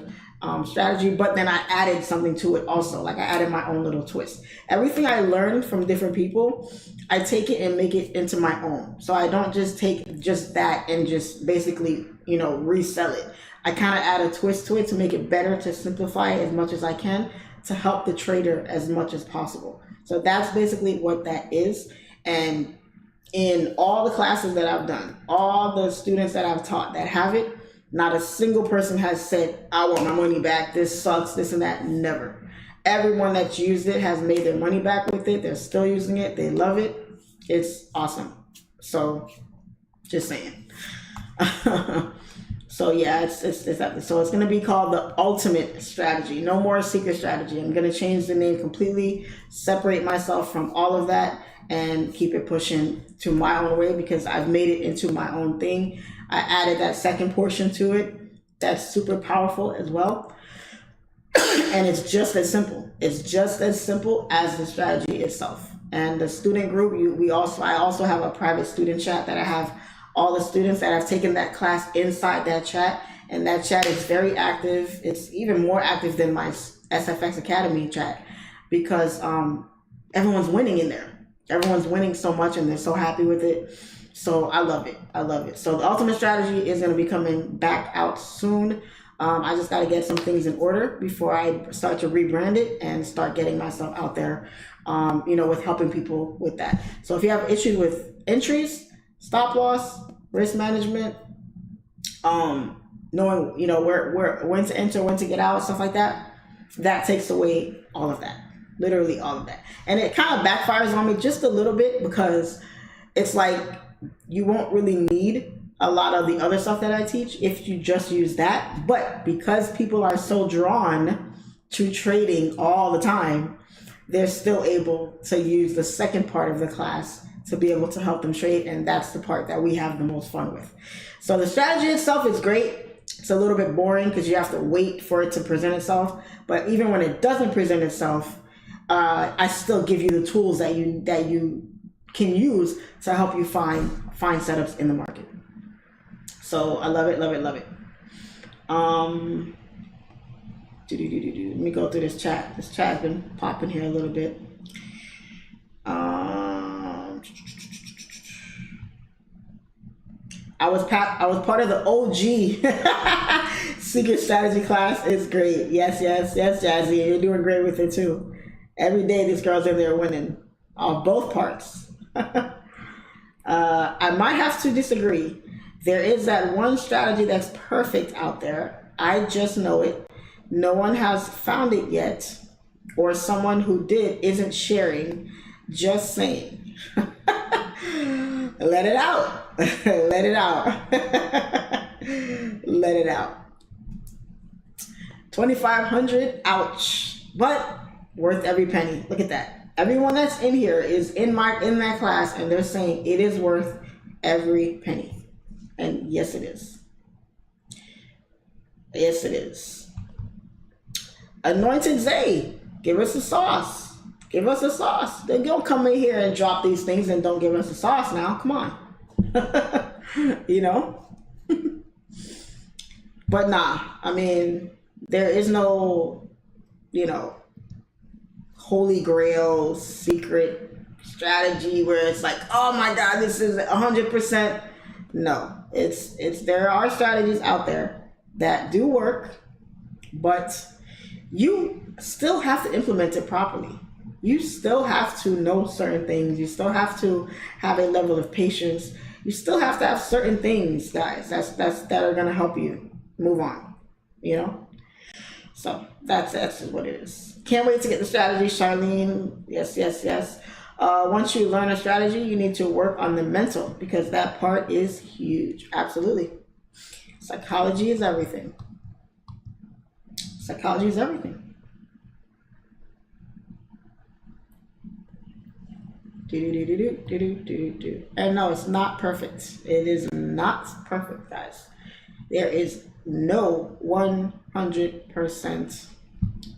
strategy, but then I added something to it also. Like I added my own little twist. Everything I learned from different people, I take it and make it into my own. So I don't just take just that and just basically, resell it. I kind of add a twist to it to make it better, to simplify it as much as I can, to help the trader as much as possible. So that's basically what that is. And in all the classes that I've done, all the students that I've taught that have it, not a single person has said, I want my money back, this sucks, this and that. Never. Everyone that's used it has made their money back with it. They're still using it. They love it. It's awesome. So just saying. So yeah, so it's going to be called the Ultimate Strategy. No more Secret Strategy. I'm going to change the name completely, separate myself from all of that and keep it pushing to my own way because I've made it into my own thing. I added that second portion to it. That's super powerful as well. And it's just as simple. It's just as simple as the strategy itself. And the student group, I also have a private student chat that I have all the students that have taken that class inside that chat. And that chat is very active. It's even more active than my SFX Academy chat, because everyone's winning in there. Everyone's winning so much and they're so happy with it. So I love it. I love it. So the ultimate strategy is going to be coming back out soon. I just got to get some things in order before I start to rebrand it and start getting myself out there, with helping people with that. So if you have issues with entries, stop loss, risk management, knowing, where when to enter, when to get out, stuff like that, that takes away all of that, literally all of that. And it kind of backfires on me just a little bit, because it's like you won't really need a lot of the other stuff that I teach if you just use that. But because people are so drawn to trading all the time, they're still able to use the second part of the class to be able to help them trade. And that's the part that we have the most fun with. So the strategy itself is great. It's a little bit boring because you have to wait for it to present itself. But even when it doesn't present itself, I still give you the tools that you can use to help you find setups in the market. So I love it, love it, love it. Let me go through this chat. This chat has been popping here a little bit. I was part of the OG secret strategy class. It's great. Yes, Jazzy. You're doing great with it too. Every day this girl's in there winning on both parts. I might have to disagree. There is that one strategy that's perfect out there. I just know it. No one has found it yet, or someone who did isn't sharing. Just saying. Let it out. Let it out. Let it out. 2,500. Ouch. But worth every penny. Look at that. Everyone that's in here is in that class, and they're saying it is worth every penny. And yes, it is. Yes, it is. Anointed Zay, give us a sauce. Give us a sauce. They don't come in here and drop these things and don't give us a sauce now. Come on. But nah, I mean, there is no, holy grail secret strategy where it's like, oh my God, this is 100%. No, there are strategies out there that do work, but you still have to implement it properly. You still have to know certain things. You still have to have a level of patience. You still have to have certain things, guys, that are going to help you move on, So that's what it is. Can't wait to get the strategy, Charlene. Yes. Once you learn a strategy, you need to work on the mental, because that part is huge. Absolutely. Psychology is everything. Psychology is everything. And no, it's not perfect. It is not perfect, guys. There is no 100%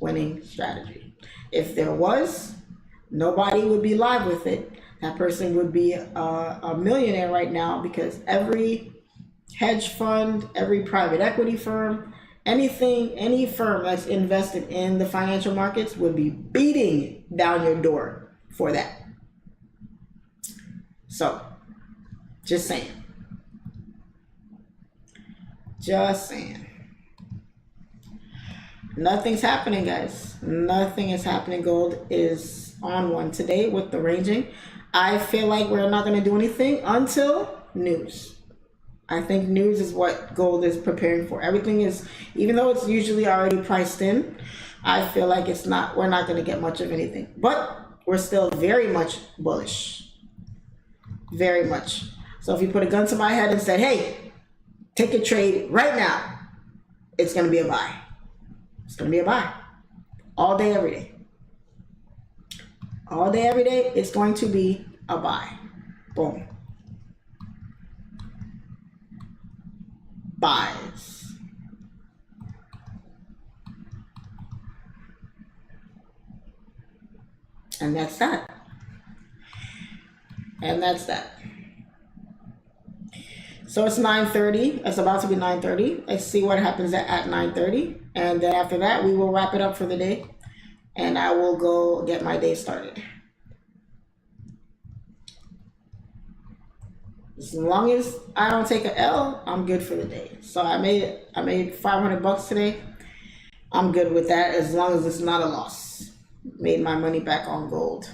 winning strategy. If there was, nobody would be live with it. That person would be a millionaire right now, because every hedge fund, every private equity firm, any firm that's invested in the financial markets would be beating down your door for that. So, just saying. Just saying. Nothing's happening, guys. Nothing is happening. Gold is on one today with the ranging. I feel like we're not going to do anything until news. I think news is what gold is preparing for. Everything is, even though it's usually already priced in, I feel like we're not going to get much of anything. But we're still very much bullish. Very much. So if you put a gun to my head and said, hey, take a trade right now, it's going to be a buy. It's going to be a buy. All day, every day. All day, every day, it's going to be a buy. Boom. Buys. And that's that. And that's that. So it's 9:30. It's about to be 9:30. Let's see what happens at 9:30. And then after that, we will wrap it up for the day. And I will go get my day started. As long as I don't take a L, I'm good for the day. So I made $500 today. I'm good with that as long as it's not a loss. Made my money back on gold.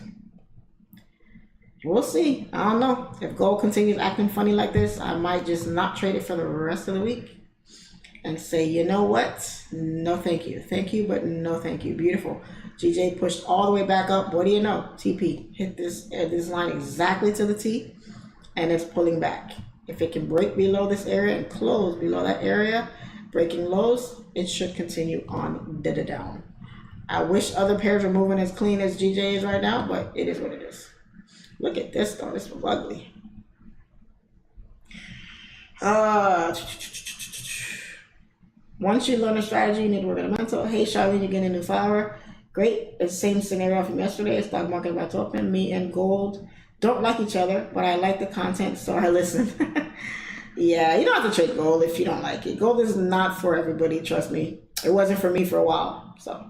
We'll see. I don't know. If gold continues acting funny like this, I might just not trade it for the rest of the week and say, you know what? No, thank you. Thank you, but no, thank you. Beautiful. GJ pushed all the way back up. What do you know? TP hit this line exactly to the T, and it's pulling back. If it can break below this area and close below that area, breaking lows, it should continue on down. I wish other pairs were moving as clean as GJ is right now, but it is what it is. Look at this though, this was ugly. Once you learn a strategy, you need to work on a mental. Hey Charlene, you're getting a new follower. Great, it's the same scenario from yesterday. Stock market about to open. Me and gold don't like each other, but I like the content, so I listen. Yeah, you don't have to trade gold if you don't like it. Gold is not for everybody, trust me. It wasn't for me for a while, so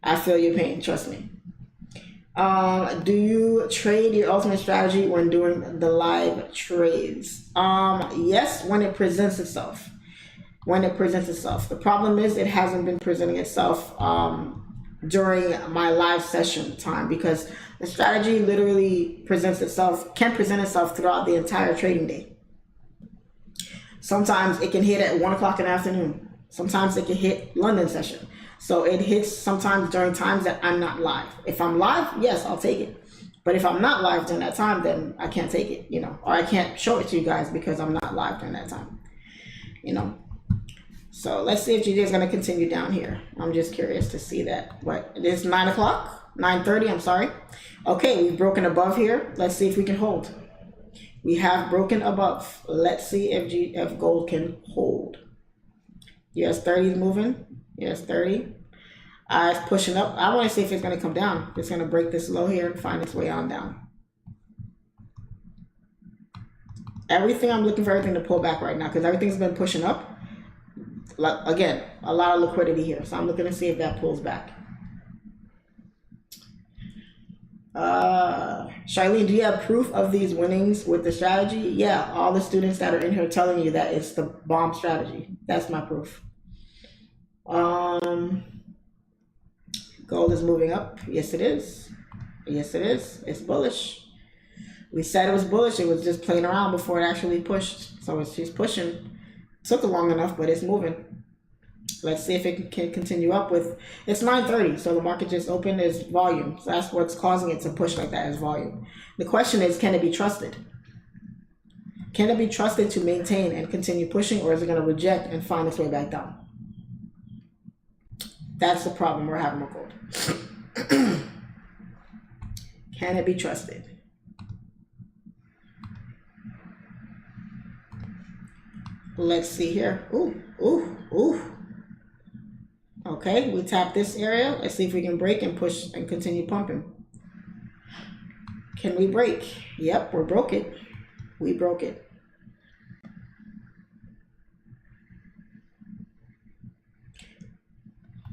I feel your pain, trust me. Do you trade your ultimate strategy when doing the live trades? Yes, when it presents itself. When it presents itself. The problem is it hasn't been presenting itself during my live session time, because the strategy literally can present itself throughout the entire trading day. Sometimes it can hit at 1 o'clock in the afternoon. Sometimes it can hit London session. So it hits sometimes during times that I'm not live. If I'm live, yes, I'll take it. But if I'm not live during that time, then I can't take it, or I can't show it to you guys because I'm not live during that time, So let's see if GJ is going to continue down here. I'm just curious to see that. But it is 9 o'clock, 9:30, I'm sorry. Okay, we've broken above here. Let's see if we can hold. We have broken above. Let's see if gold can hold. US30 is moving. US30. It's pushing up. I want to see if it's going to come down. It's going to break this low here and find its way on down. I'm looking for everything to pull back right now because everything's been pushing up. Again, a lot of liquidity here. So I'm looking to see if that pulls back. Charlene, do you have proof of these winnings with the strategy? Yeah, all the students that are in here telling you that it's the bomb strategy. That's my proof. Gold is moving up. Yes, it is. Yes, it is. It's bullish. We said it was bullish. It was just playing around before it actually pushed. So it's just pushing. Took long enough, but it's moving. Let's see if it can continue up with. It's 9:30, so the market just opened. Is volume. So that's what's causing it to push like that, is volume. The question is, can it be trusted? Can it be trusted to maintain and continue pushing, or is it going to reject and find its way back down? That's the problem we're having with gold. Can it be trusted? Let's see here. Ooh, ooh, ooh. Okay, we tap this area. Let's see if we can break and push and continue pumping. Can we break? Yep, we broke it. We broke it.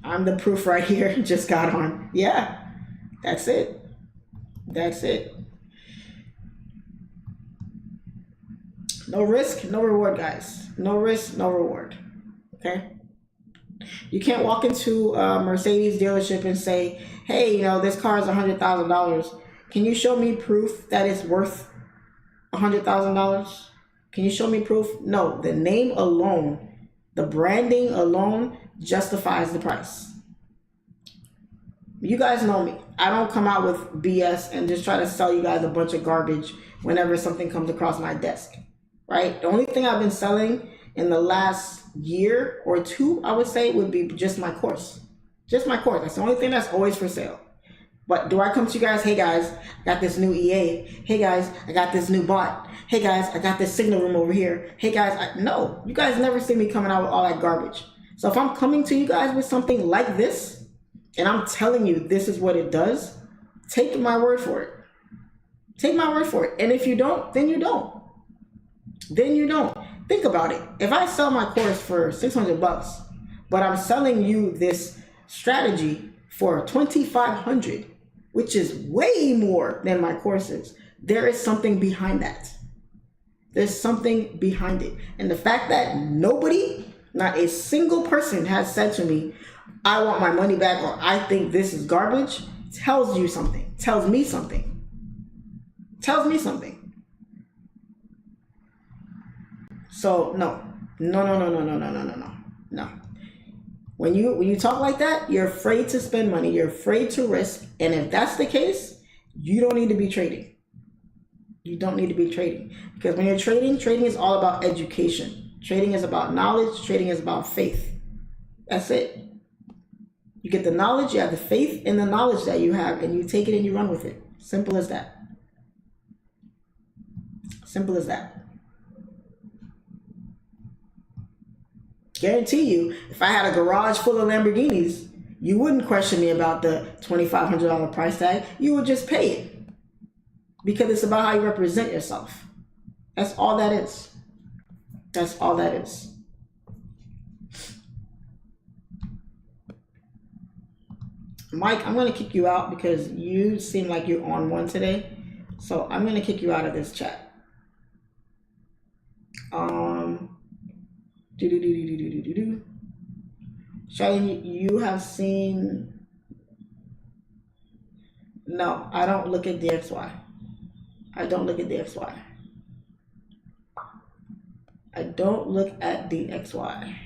I'm the proof right here. Just got on. Yeah, that's it. That's it. No risk, no reward, guys. No risk, no reward. Okay? You can't walk into a Mercedes dealership and say, hey, this car is $100,000. Can you show me proof that it's worth $100,000? Can you show me proof? No, the name alone, the branding alone justifies the price. You guys know me. I don't come out with BS and just try to sell you guys a bunch of garbage whenever something comes across my desk. Right? The only thing I've been selling in the last year or two, I would say, would be just my course. Just my course. That's the only thing that's always for sale. But do I come to you guys, hey guys, I got this new EA. Hey guys, I got this new bot. Hey guys, I got this signal room over here. Hey guys, no. You guys never see me coming out with all that garbage. So if I'm coming to you guys with something like this, and I'm telling you this is what it does, Take my word for it. Take my word for it. And if you don't, then you don't. Then you don't. Think about it. If I sell my course for $600, but I'm selling you this strategy for $2,500, which is way more than my courses, there is something behind that. There's something behind it. And the fact that nobody, not a single person, has said to me, I want my money back, or I think this is garbage, tells you something. Tells me something. Tells me something. So no. When you talk like that, you're afraid to spend money, you're afraid to risk, and if that's the case, you don't need to be trading. You don't need to be trading. Because when you're trading, trading is all about education. Trading is about knowledge, trading is about faith. That's it. You get the knowledge, you have the faith in the knowledge that you have, and you take it and you run with it. Simple as that. Simple as that. Guarantee you, if I had a garage full of Lamborghinis, you wouldn't question me about the $2,500 price tag. You would just pay it. Because it's about how you represent yourself. That's all that is. That's all that is. Mike, I'm going to kick you out because you seem like you're on one today. So I'm going to kick you out of this chat. Charlene, you have seen... No, I don't look at DXY. I don't look at DXY. I don't look at DXY.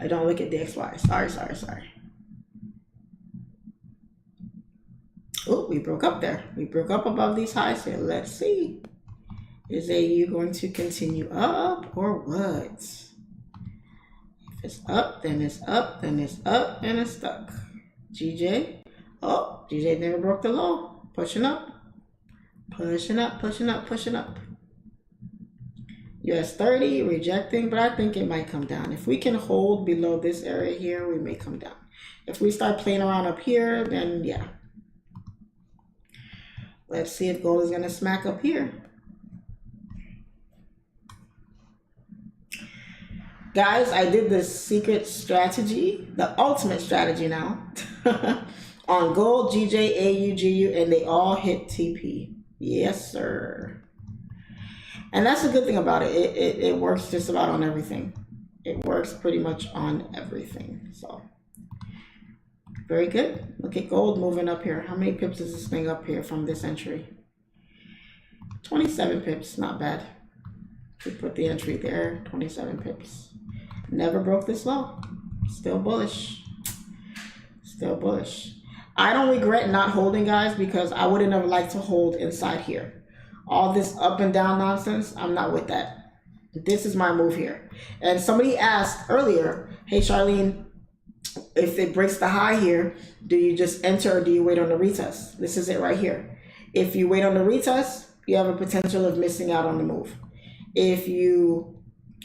I don't look at DXY. Sorry. Oh, we broke up there. We broke up above these highs here. Let's see. Is AU going to continue up or what? If it's up, then it's up, then it's up, and it's stuck. GJ. Oh, GJ never broke the low. Pushing up. Pushing up. US30 rejecting, but I think it might come down. If we can hold below this area here, we may come down. If we start playing around up here, then yeah. Let's see if gold is going to smack up here. Guys, I did the secret strategy, the ultimate strategy now, on gold, GJ, AU, GU, and they all hit TP. Yes, sir. And that's the good thing about it. It works just about on everything. It works pretty much on everything. So, very good. Look at gold moving up here. How many pips is this thing up here from this entry? 27 pips, not bad. We put the entry there, 27 pips. Never broke this low. Still bullish. Still bullish. I don't regret not holding, guys, because I would have never liked to hold inside here. All this up and down nonsense, I'm not with that. This is my move here. And somebody asked earlier, hey, Charlene, if it breaks the high here, do you just enter or do you wait on the retest? This is it right here. If you wait on the retest, you have a potential of missing out on the move. If you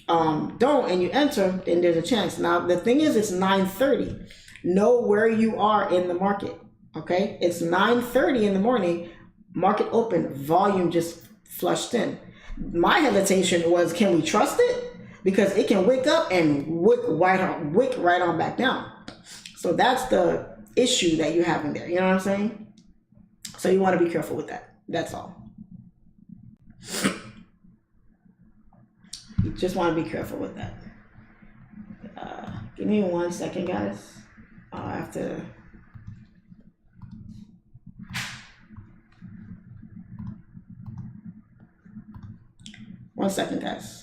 don't and you enter, then there's a chance. Now, the thing is, it's 9:30. Know where you are in the market, okay? It's 9:30 in the morning, market open, volume just flushed in. My hesitation was, can we trust it? Because it can wick up and wick right on back down. So that's the issue that you have in there. You know what I'm saying? So you want to be careful with that. That's all. You just want to be careful with that. Give me 1 second, guys. I have to... One second, guys.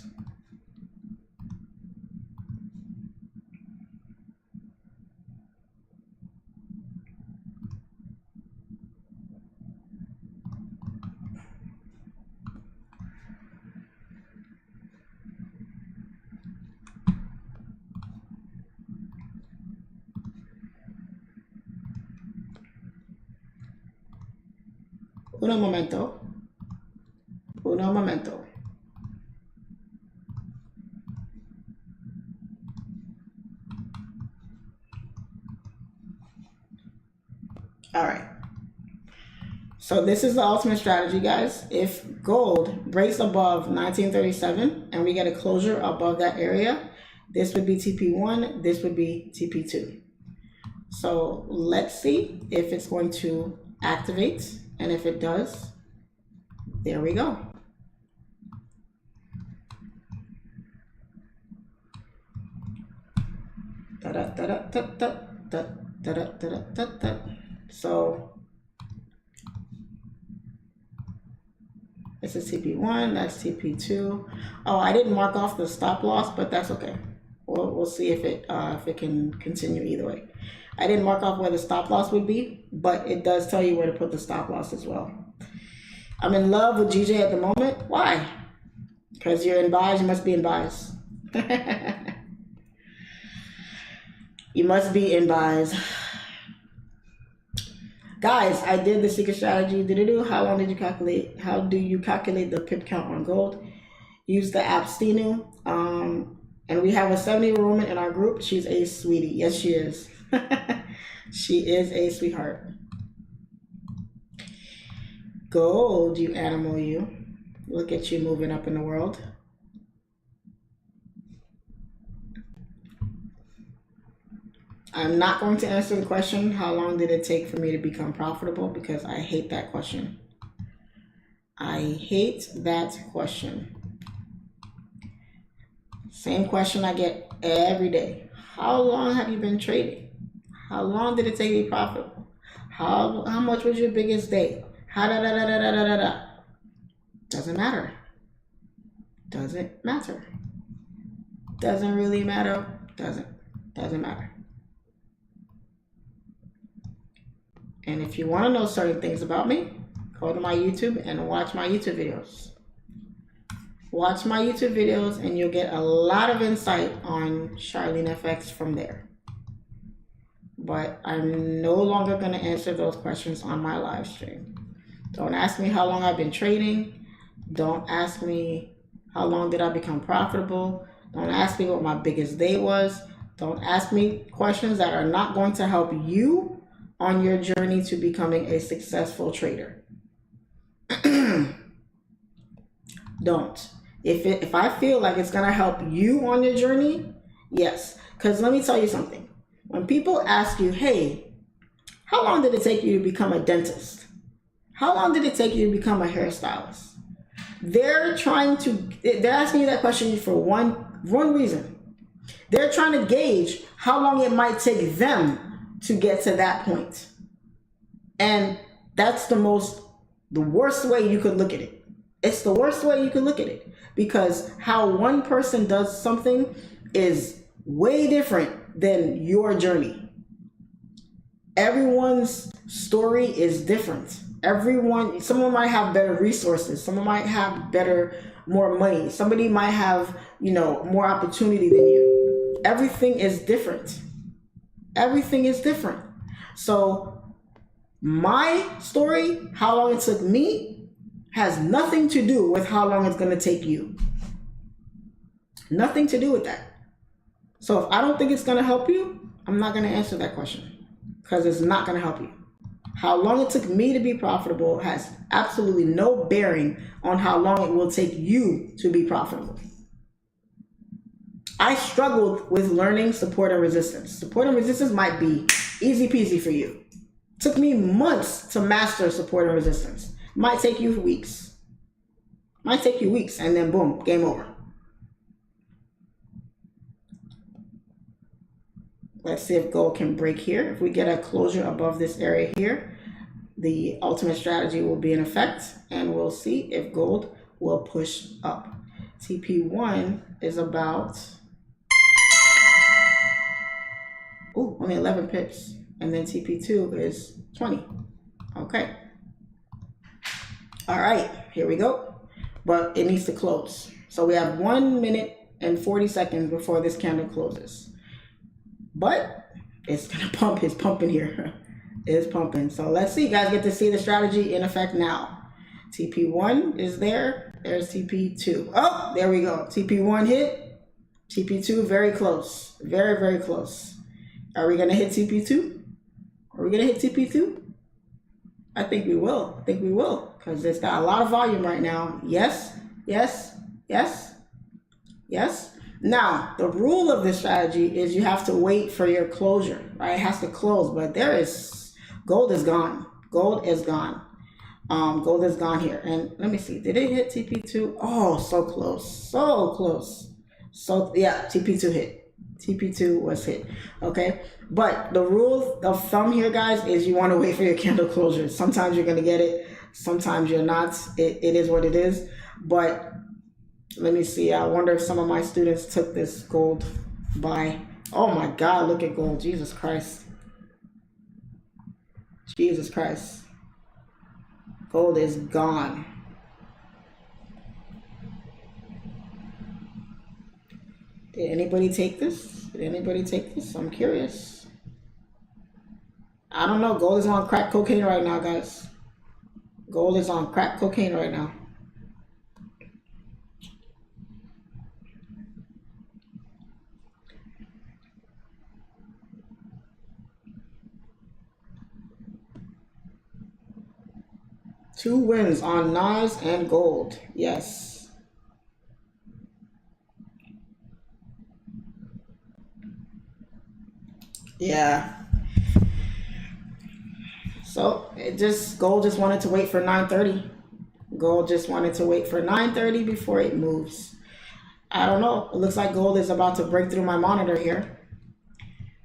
Uno momento. Uno momento. All right. So this is the ultimate strategy, guys. If gold breaks above 1937 and we get a closure above that area, this would be TP1, this would be TP2. So let's see if it's going to activate, and if it does, there we go. So this is TP1, that's TP2. Oh, I didn't mark off the stop loss, but that's okay. We'll see if it can continue either way. I didn't mark off where the stop loss would be, but it does tell you where to put the stop loss as well. I'm in love with GJ at the moment. Why? Because you're in buys, you must be in buys. You must be in buys. Guys, I did the secret strategy. How long did you calculate? How do you calculate the pip count on gold? Use the app Stenu. And we have a 70-year-old woman in our group. She's a sweetie. Yes, she is. She is a sweetheart. Gold, you animal, you. Look at you moving up in the world. I'm not going to answer the question, how long did it take for me to become profitable? Because I hate that question. I hate that question. Same question I get every day. How long have you been trading? How long did it take you to be profitable? How much was your biggest day? Doesn't matter. Doesn't matter. Doesn't really matter. Doesn't matter. And if you want to know certain things about me, go to my YouTube and watch my YouTube videos. Watch my YouTube videos and you'll get a lot of insight on SharleneFX from there. But I'm no longer going to answer those questions on my live stream. Don't ask me how long I've been trading. Don't ask me how long did I become profitable. Don't ask me what my biggest day was. Don't ask me questions that are not going to help you on your journey to becoming a successful trader. Don't. If I feel like it's going to help you on your journey, yes. Because let me tell you something. When people ask you, hey, how long did it take you to become a dentist? How long did it take you to become a hairstylist? They're asking you that question for one worldreason. They're trying to gauge how long it might take them to get to that point. And that's the worst way you could look at it. It's the worst way you could look at it, because how one person does something is way different than your journey. Everyone's story is different. Someone might have better resources. Someone might have more money. Somebody might have, more opportunity than you. Everything is different. Everything is different. So my story, how long it took me, has nothing to do with how long it's going to take you. Nothing to do with that. So if I don't think it's going to help you, I'm not going to answer that question, because it's not going to help you. How long it took me to be profitable has absolutely no bearing on how long it will take you to be profitable. I struggled with learning support and resistance. Support and resistance might be easy peasy for you. It took me months to master support and resistance. It might take you weeks. Might take you weeks, and then boom, game over. Let's see if gold can break here. If we get a closure above this area here, the ultimate strategy will be in effect, and we'll see if gold will push up. TP1 is about only 11 pips, and then TP2 is 20. Okay. All right, here we go. But it needs to close. So we have 1 minute and 40 seconds before this candle closes. But it's gonna pump. It's pumping here. It's pumping. So let's see. You guys get to see the strategy in effect now. TP1 is there. There's TP2. Oh, there we go. TP1 hit. TP2 very close. Very, very close. Are we gonna hit TP2? Are we gonna hit TP2? I think we will. I think we will, because it's got a lot of volume right now. Yes, yes, yes, yes. Now, the rule of this strategy is you have to wait for your closure, right? It has to close, but gold is gone. Gold is gone. Gold is gone here. And let me see, did it hit TP2? Oh, so close, so close. So yeah, TP2 hit. TP2 was hit, okay? But the rule of thumb here, guys, is you want to wait for your candle closure. Sometimes you're going to get it, sometimes you're not. It is what it is. But let me see. I wonder if some of my students took this gold buy. Oh my God, look at gold. Jesus Christ. Jesus Christ. Gold is gone. Did anybody take this? Did anybody take this? I'm curious. I don't know. Gold is on crack cocaine right now, guys. Gold is on crack cocaine right now. Two wins on NAS and gold. Yes. Yeah. So gold just wanted to wait for 9:30. Gold just wanted to wait for 9:30 before it moves. I don't know. It looks like gold is about to break through my monitor here.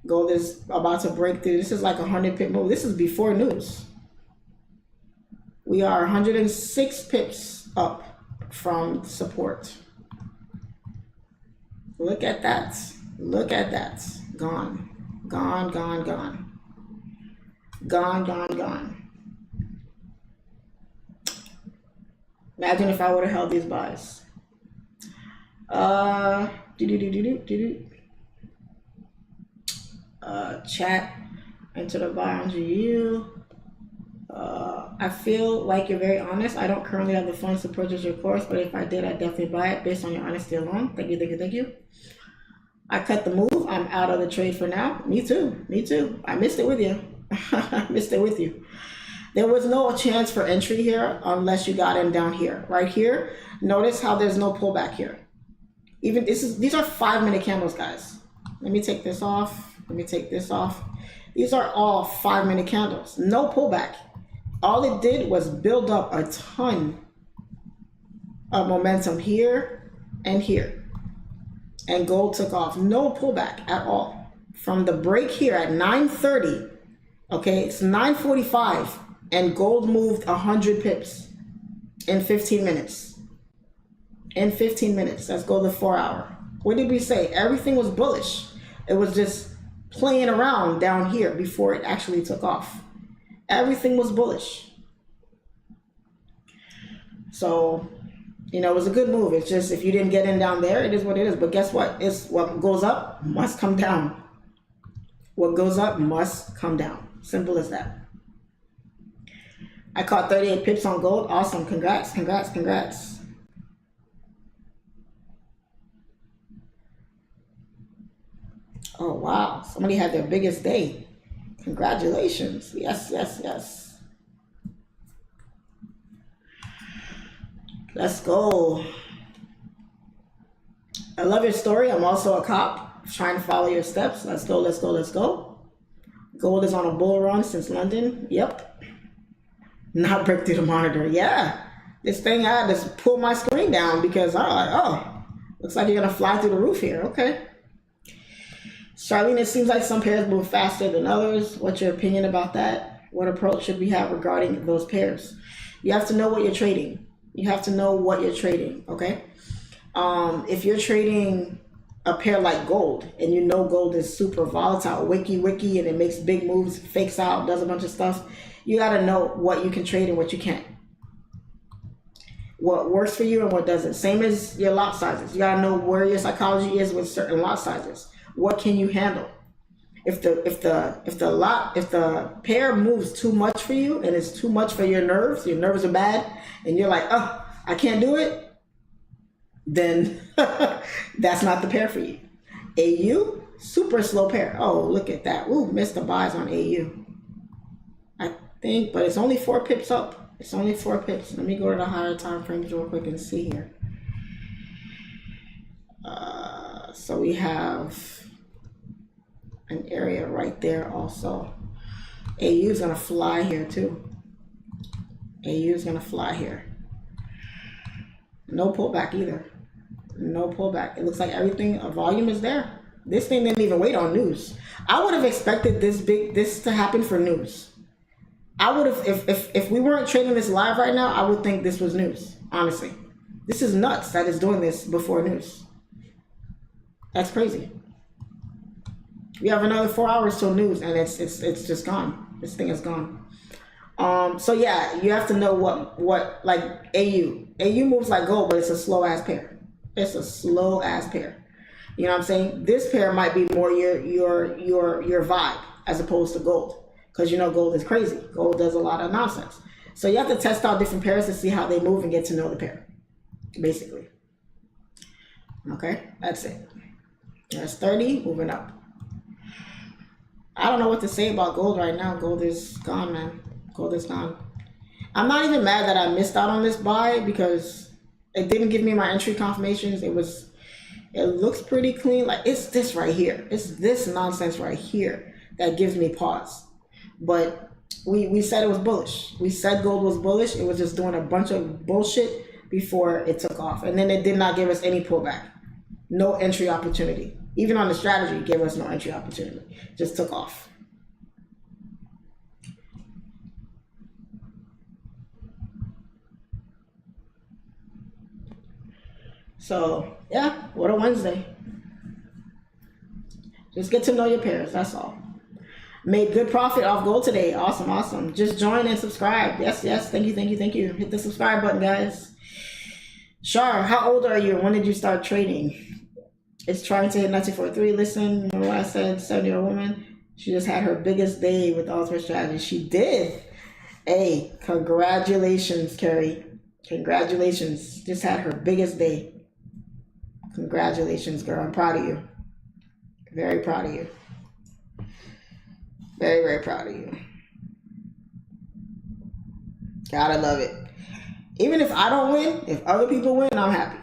Gold is about to break through. This is like a 100 pip move. This is before news. We are 106 pips up from support. Look at that. Look at that. Gone. Gone, gone, gone. Gone, gone, gone. Imagine if I would have held these buys. Chat into the buy on GU. I feel like you're very honest. I don't currently have the funds to purchase your course, but if I did, I'd definitely buy it based on your honesty alone. Thank you, thank you, thank you. I cut the move. I'm out of the trade for now. Me too. Me too. I missed it with you. I missed it with you. There was no chance for entry here unless you got in down here. Right here, notice how there's no pullback here. Even these are 5-minute candles, guys. Let me take this off. Let me take this off. These are all 5-minute candles. No pullback. All it did was build up a ton of momentum here and here. And gold took off. No pullback at all. From the break here at 9:30, okay, it's 9:45, and gold moved 100 pips in 15 minutes. In 15 minutes. Let's go the 4-hour. What did we say? Everything was bullish. It was just playing around down here before it actually took off. Everything was bullish. So, you know, it was a good move. It's just if you didn't get in down there, it is what it is. But guess what? It's what goes up must come down. What goes up must come down. Simple as that. I caught 38 pips on gold. Awesome. Congrats, congrats, congrats. Oh, wow. Somebody had their biggest day. Congratulations. Yes, yes, yes. Let's go. I love your story. I'm also a cop trying to follow your steps. Let's go, let's go, let's go. Gold is on a bull run since London. Yep. Not break through the monitor. Yeah. This thing, I had to pull my screen down because I was like, oh, looks like you're going to fly through the roof here. Okay. Charlene, it seems like some pairs move faster than others. What's your opinion about that? What approach should we have regarding those pairs? You have to know what you're trading. You have to know what you're trading, okay? If you're trading a pair like gold and you know gold is super volatile, wicky, and it makes big moves, fakes out, does a bunch of stuff, you got to know what you can trade and what you can't. What works for you and what doesn't. Same as your lot sizes. You got to know where your psychology is with certain lot sizes. What can you handle? If the pair moves too much for you and it's too much for your nerves are bad, and you're like, oh, I can't do it, then that's not the pair for you. AU, super slow pair. Oh, look at that. Ooh, missed the buys on AU. think, but it's only 4 pips up. It's only 4 pips. Let me go to the higher time frames real quick and see here. So we have an area right there also. AU is gonna fly here too. AU is gonna fly here. No pullback either. No pullback. It looks like everything, volume is there. This thing didn't even wait on news. I would have expected this to happen for news. I would have, if we weren't trading this live right now, I would think this was news, honestly. This is nuts that it's doing this before news. That's crazy. We have another 4 hours till news, and it's just gone. This thing is gone. So yeah, you have to know what like AU moves like gold, but it's a slow ass pair. It's a slow ass pair. You know what I'm saying? This pair might be more your vibe as opposed to gold, because you know gold is crazy. Gold does a lot of nonsense. So you have to test out different pairs to see how they move and get to know the pair, basically. Okay, that's it. US30 moving up. I don't know what to say about gold right now. Gold is gone, man. Gold is gone. I'm not even mad that I missed out on this buy because it didn't give me my entry confirmations. It looks pretty clean. Like, it's this right here. It's this nonsense right here that gives me pause. But we said it was bullish. We said gold was bullish. It was just doing a bunch of bullshit before it took off. And then it did not give us any pullback. No entry opportunity. Even on the strategy, it gave us no entry opportunity. Just took off. So, yeah, what a Wednesday. Just get to know your pairs, that's all. Made good profit off gold today. Awesome, awesome. Just join and subscribe. Yes, yes, thank you, thank you, thank you. Hit the subscribe button, guys. Shar, how old are you? When did you start trading? It's trying to hit 1943. Listen, remember what I said, 70-year-old woman? She just had her biggest day with all her strategies. She did. Hey, congratulations, Carrie. Congratulations. Just had her biggest day. Congratulations, girl. I'm proud of you. Very proud of you. Very, very proud of you. Gotta love it. Even if I don't win, if other people win, I'm happy.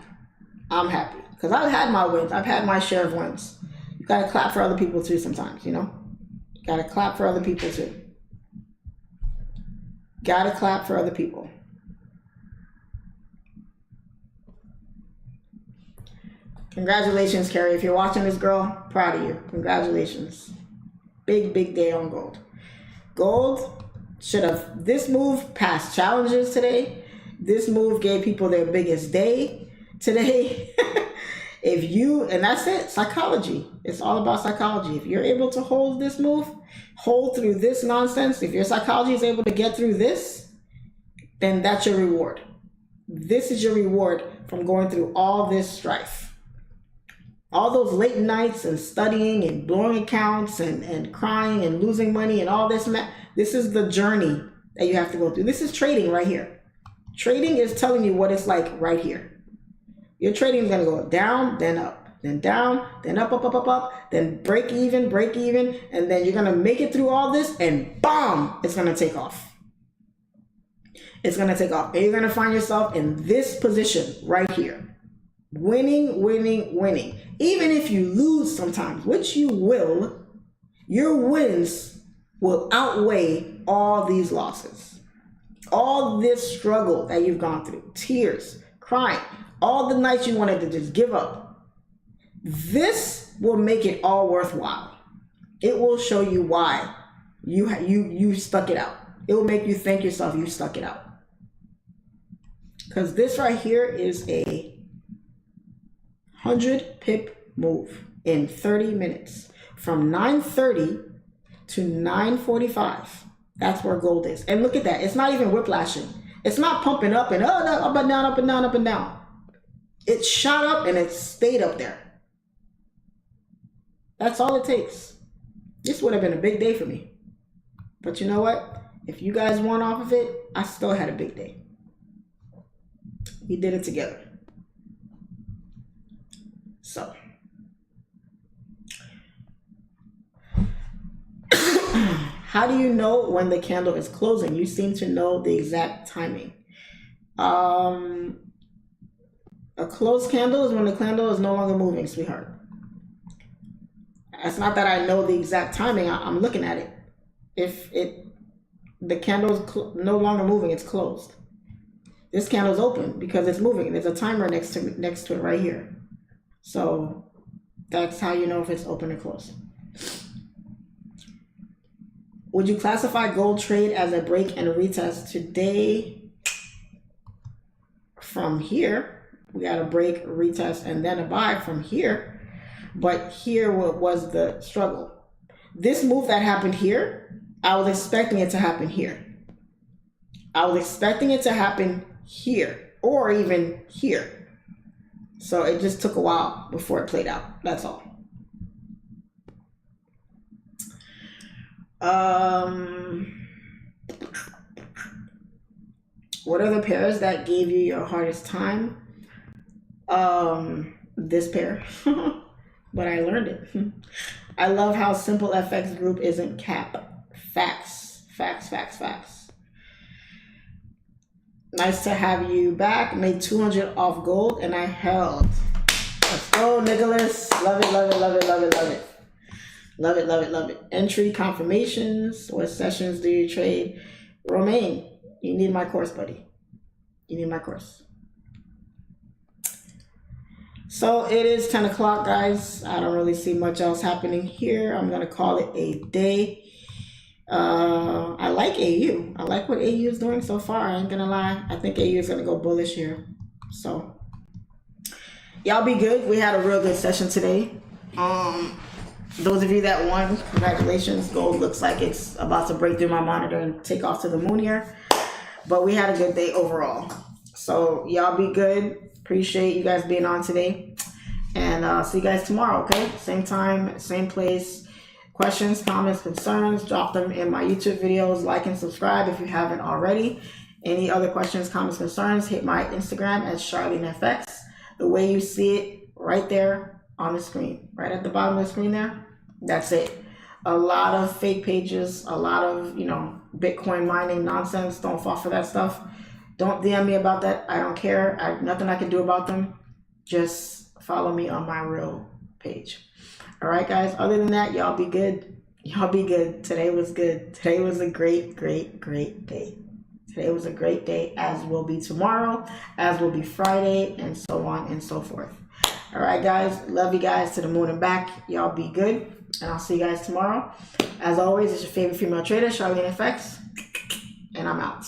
I'm happy. Because I've had my wins. I've had my share of wins. You gotta clap for other people too sometimes, you know? You gotta clap for other people too. Gotta clap for other people. Congratulations, Carrie. If you're watching this, girl, proud of you. Congratulations. Big, big day on gold. Gold should have, this move passed challenges today. This move gave people their biggest day today. If you, and that's it, psychology. It's all about psychology. If you're able to hold this move, hold through this nonsense, if your psychology is able to get through this, then that's your reward. This is your reward from going through all this strife. All those late nights and studying and blowing accounts and crying and losing money and all this. This is the journey that you have to go through. This is trading right here. Trading is telling you what it's like right here. Your trading is going to go down, then up, then down, then up, up, up, up, up, then break even, and then you're going to make it through all this, and BAM! It's going to take off. It's going to take off. And you're going to find yourself in this position right here. Winning, winning, winning. Even if you lose sometimes, which you will, your wins will outweigh all these losses. All this struggle that you've gone through, tears, crying, all the nights you wanted to just give up. This will make it all worthwhile. It will show you why you stuck it out. It will make you thank yourself you stuck it out. Because this right here is a 100 pip move in 30 minutes. From 9:30 to 9:45. That's where gold is. And look at that. It's not even whiplashing. It's not pumping up and up and down, up and down, up and down. It shot up and it stayed up there. That's all it takes. This would have been a big day for me. But you know what? If you guys won off of it, I still had a big day. We did it together. So. How do you know when the candle is closing? You seem to know the exact timing. A closed candle is when the candle is no longer moving, sweetheart. It's not that I know the exact timing. I'm looking at it. If the candle is no longer moving, it's closed. This candle is open because it's moving. There's a timer next to it right here. So that's how you know if it's open or closed. Would you classify gold trade as a break and a retest today? From here, we got a break, a retest, and then a buy from here. But here was the struggle. This move that happened here, I was expecting it to happen here. I was expecting it to happen here or even here. So it just took a while before it played out. That's all. What are the pairs that gave you your hardest time? This pair. But I learned it. I love how SIMPLEFX group isn't cap. Facts. Facts, facts, facts. Nice to have you back. Made 200 off gold and I held. Let's go, Nicholas. Love it, love it, love it, love it, love it. Love it, love it, love it. Entry confirmations. What sessions do you trade? Romaine, you need my course, buddy. You need my course. So it is 10 o'clock, guys. I don't really see much else happening here. I'm going to call it a day. I like AU. I like what AU is doing so far. I ain't going to lie. I think AU is going to go bullish here. So y'all be good. We had a real good session today. Those of you that won, congratulations. Gold looks like it's about to break through my monitor and take off to the moon here. But we had a good day overall. So y'all be good. Appreciate you guys being on today. And see you guys tomorrow, okay? Same time, same place. Questions, comments, concerns, drop them in my YouTube videos. Like and subscribe if you haven't already. Any other questions, comments, concerns, hit my Instagram at CharleneFX. The way you see it right there on the screen, right at the bottom of the screen there. That's it. A lot of fake pages, a lot of, Bitcoin mining nonsense. Don't fall for that stuff. Don't DM me about that. I don't care. Nothing I can do about them. Just follow me on my real page. All right, guys. Other than that, y'all be good. Y'all be good. Today was good. Today was a great, great, great day. Today was a great day, as will be tomorrow, as will be Friday, and so on and so forth. All right, guys. Love you guys to the moon and back. Y'all be good. And I'll see you guys tomorrow. As always, it's your favorite female trader, CharleneFX. And I'm out.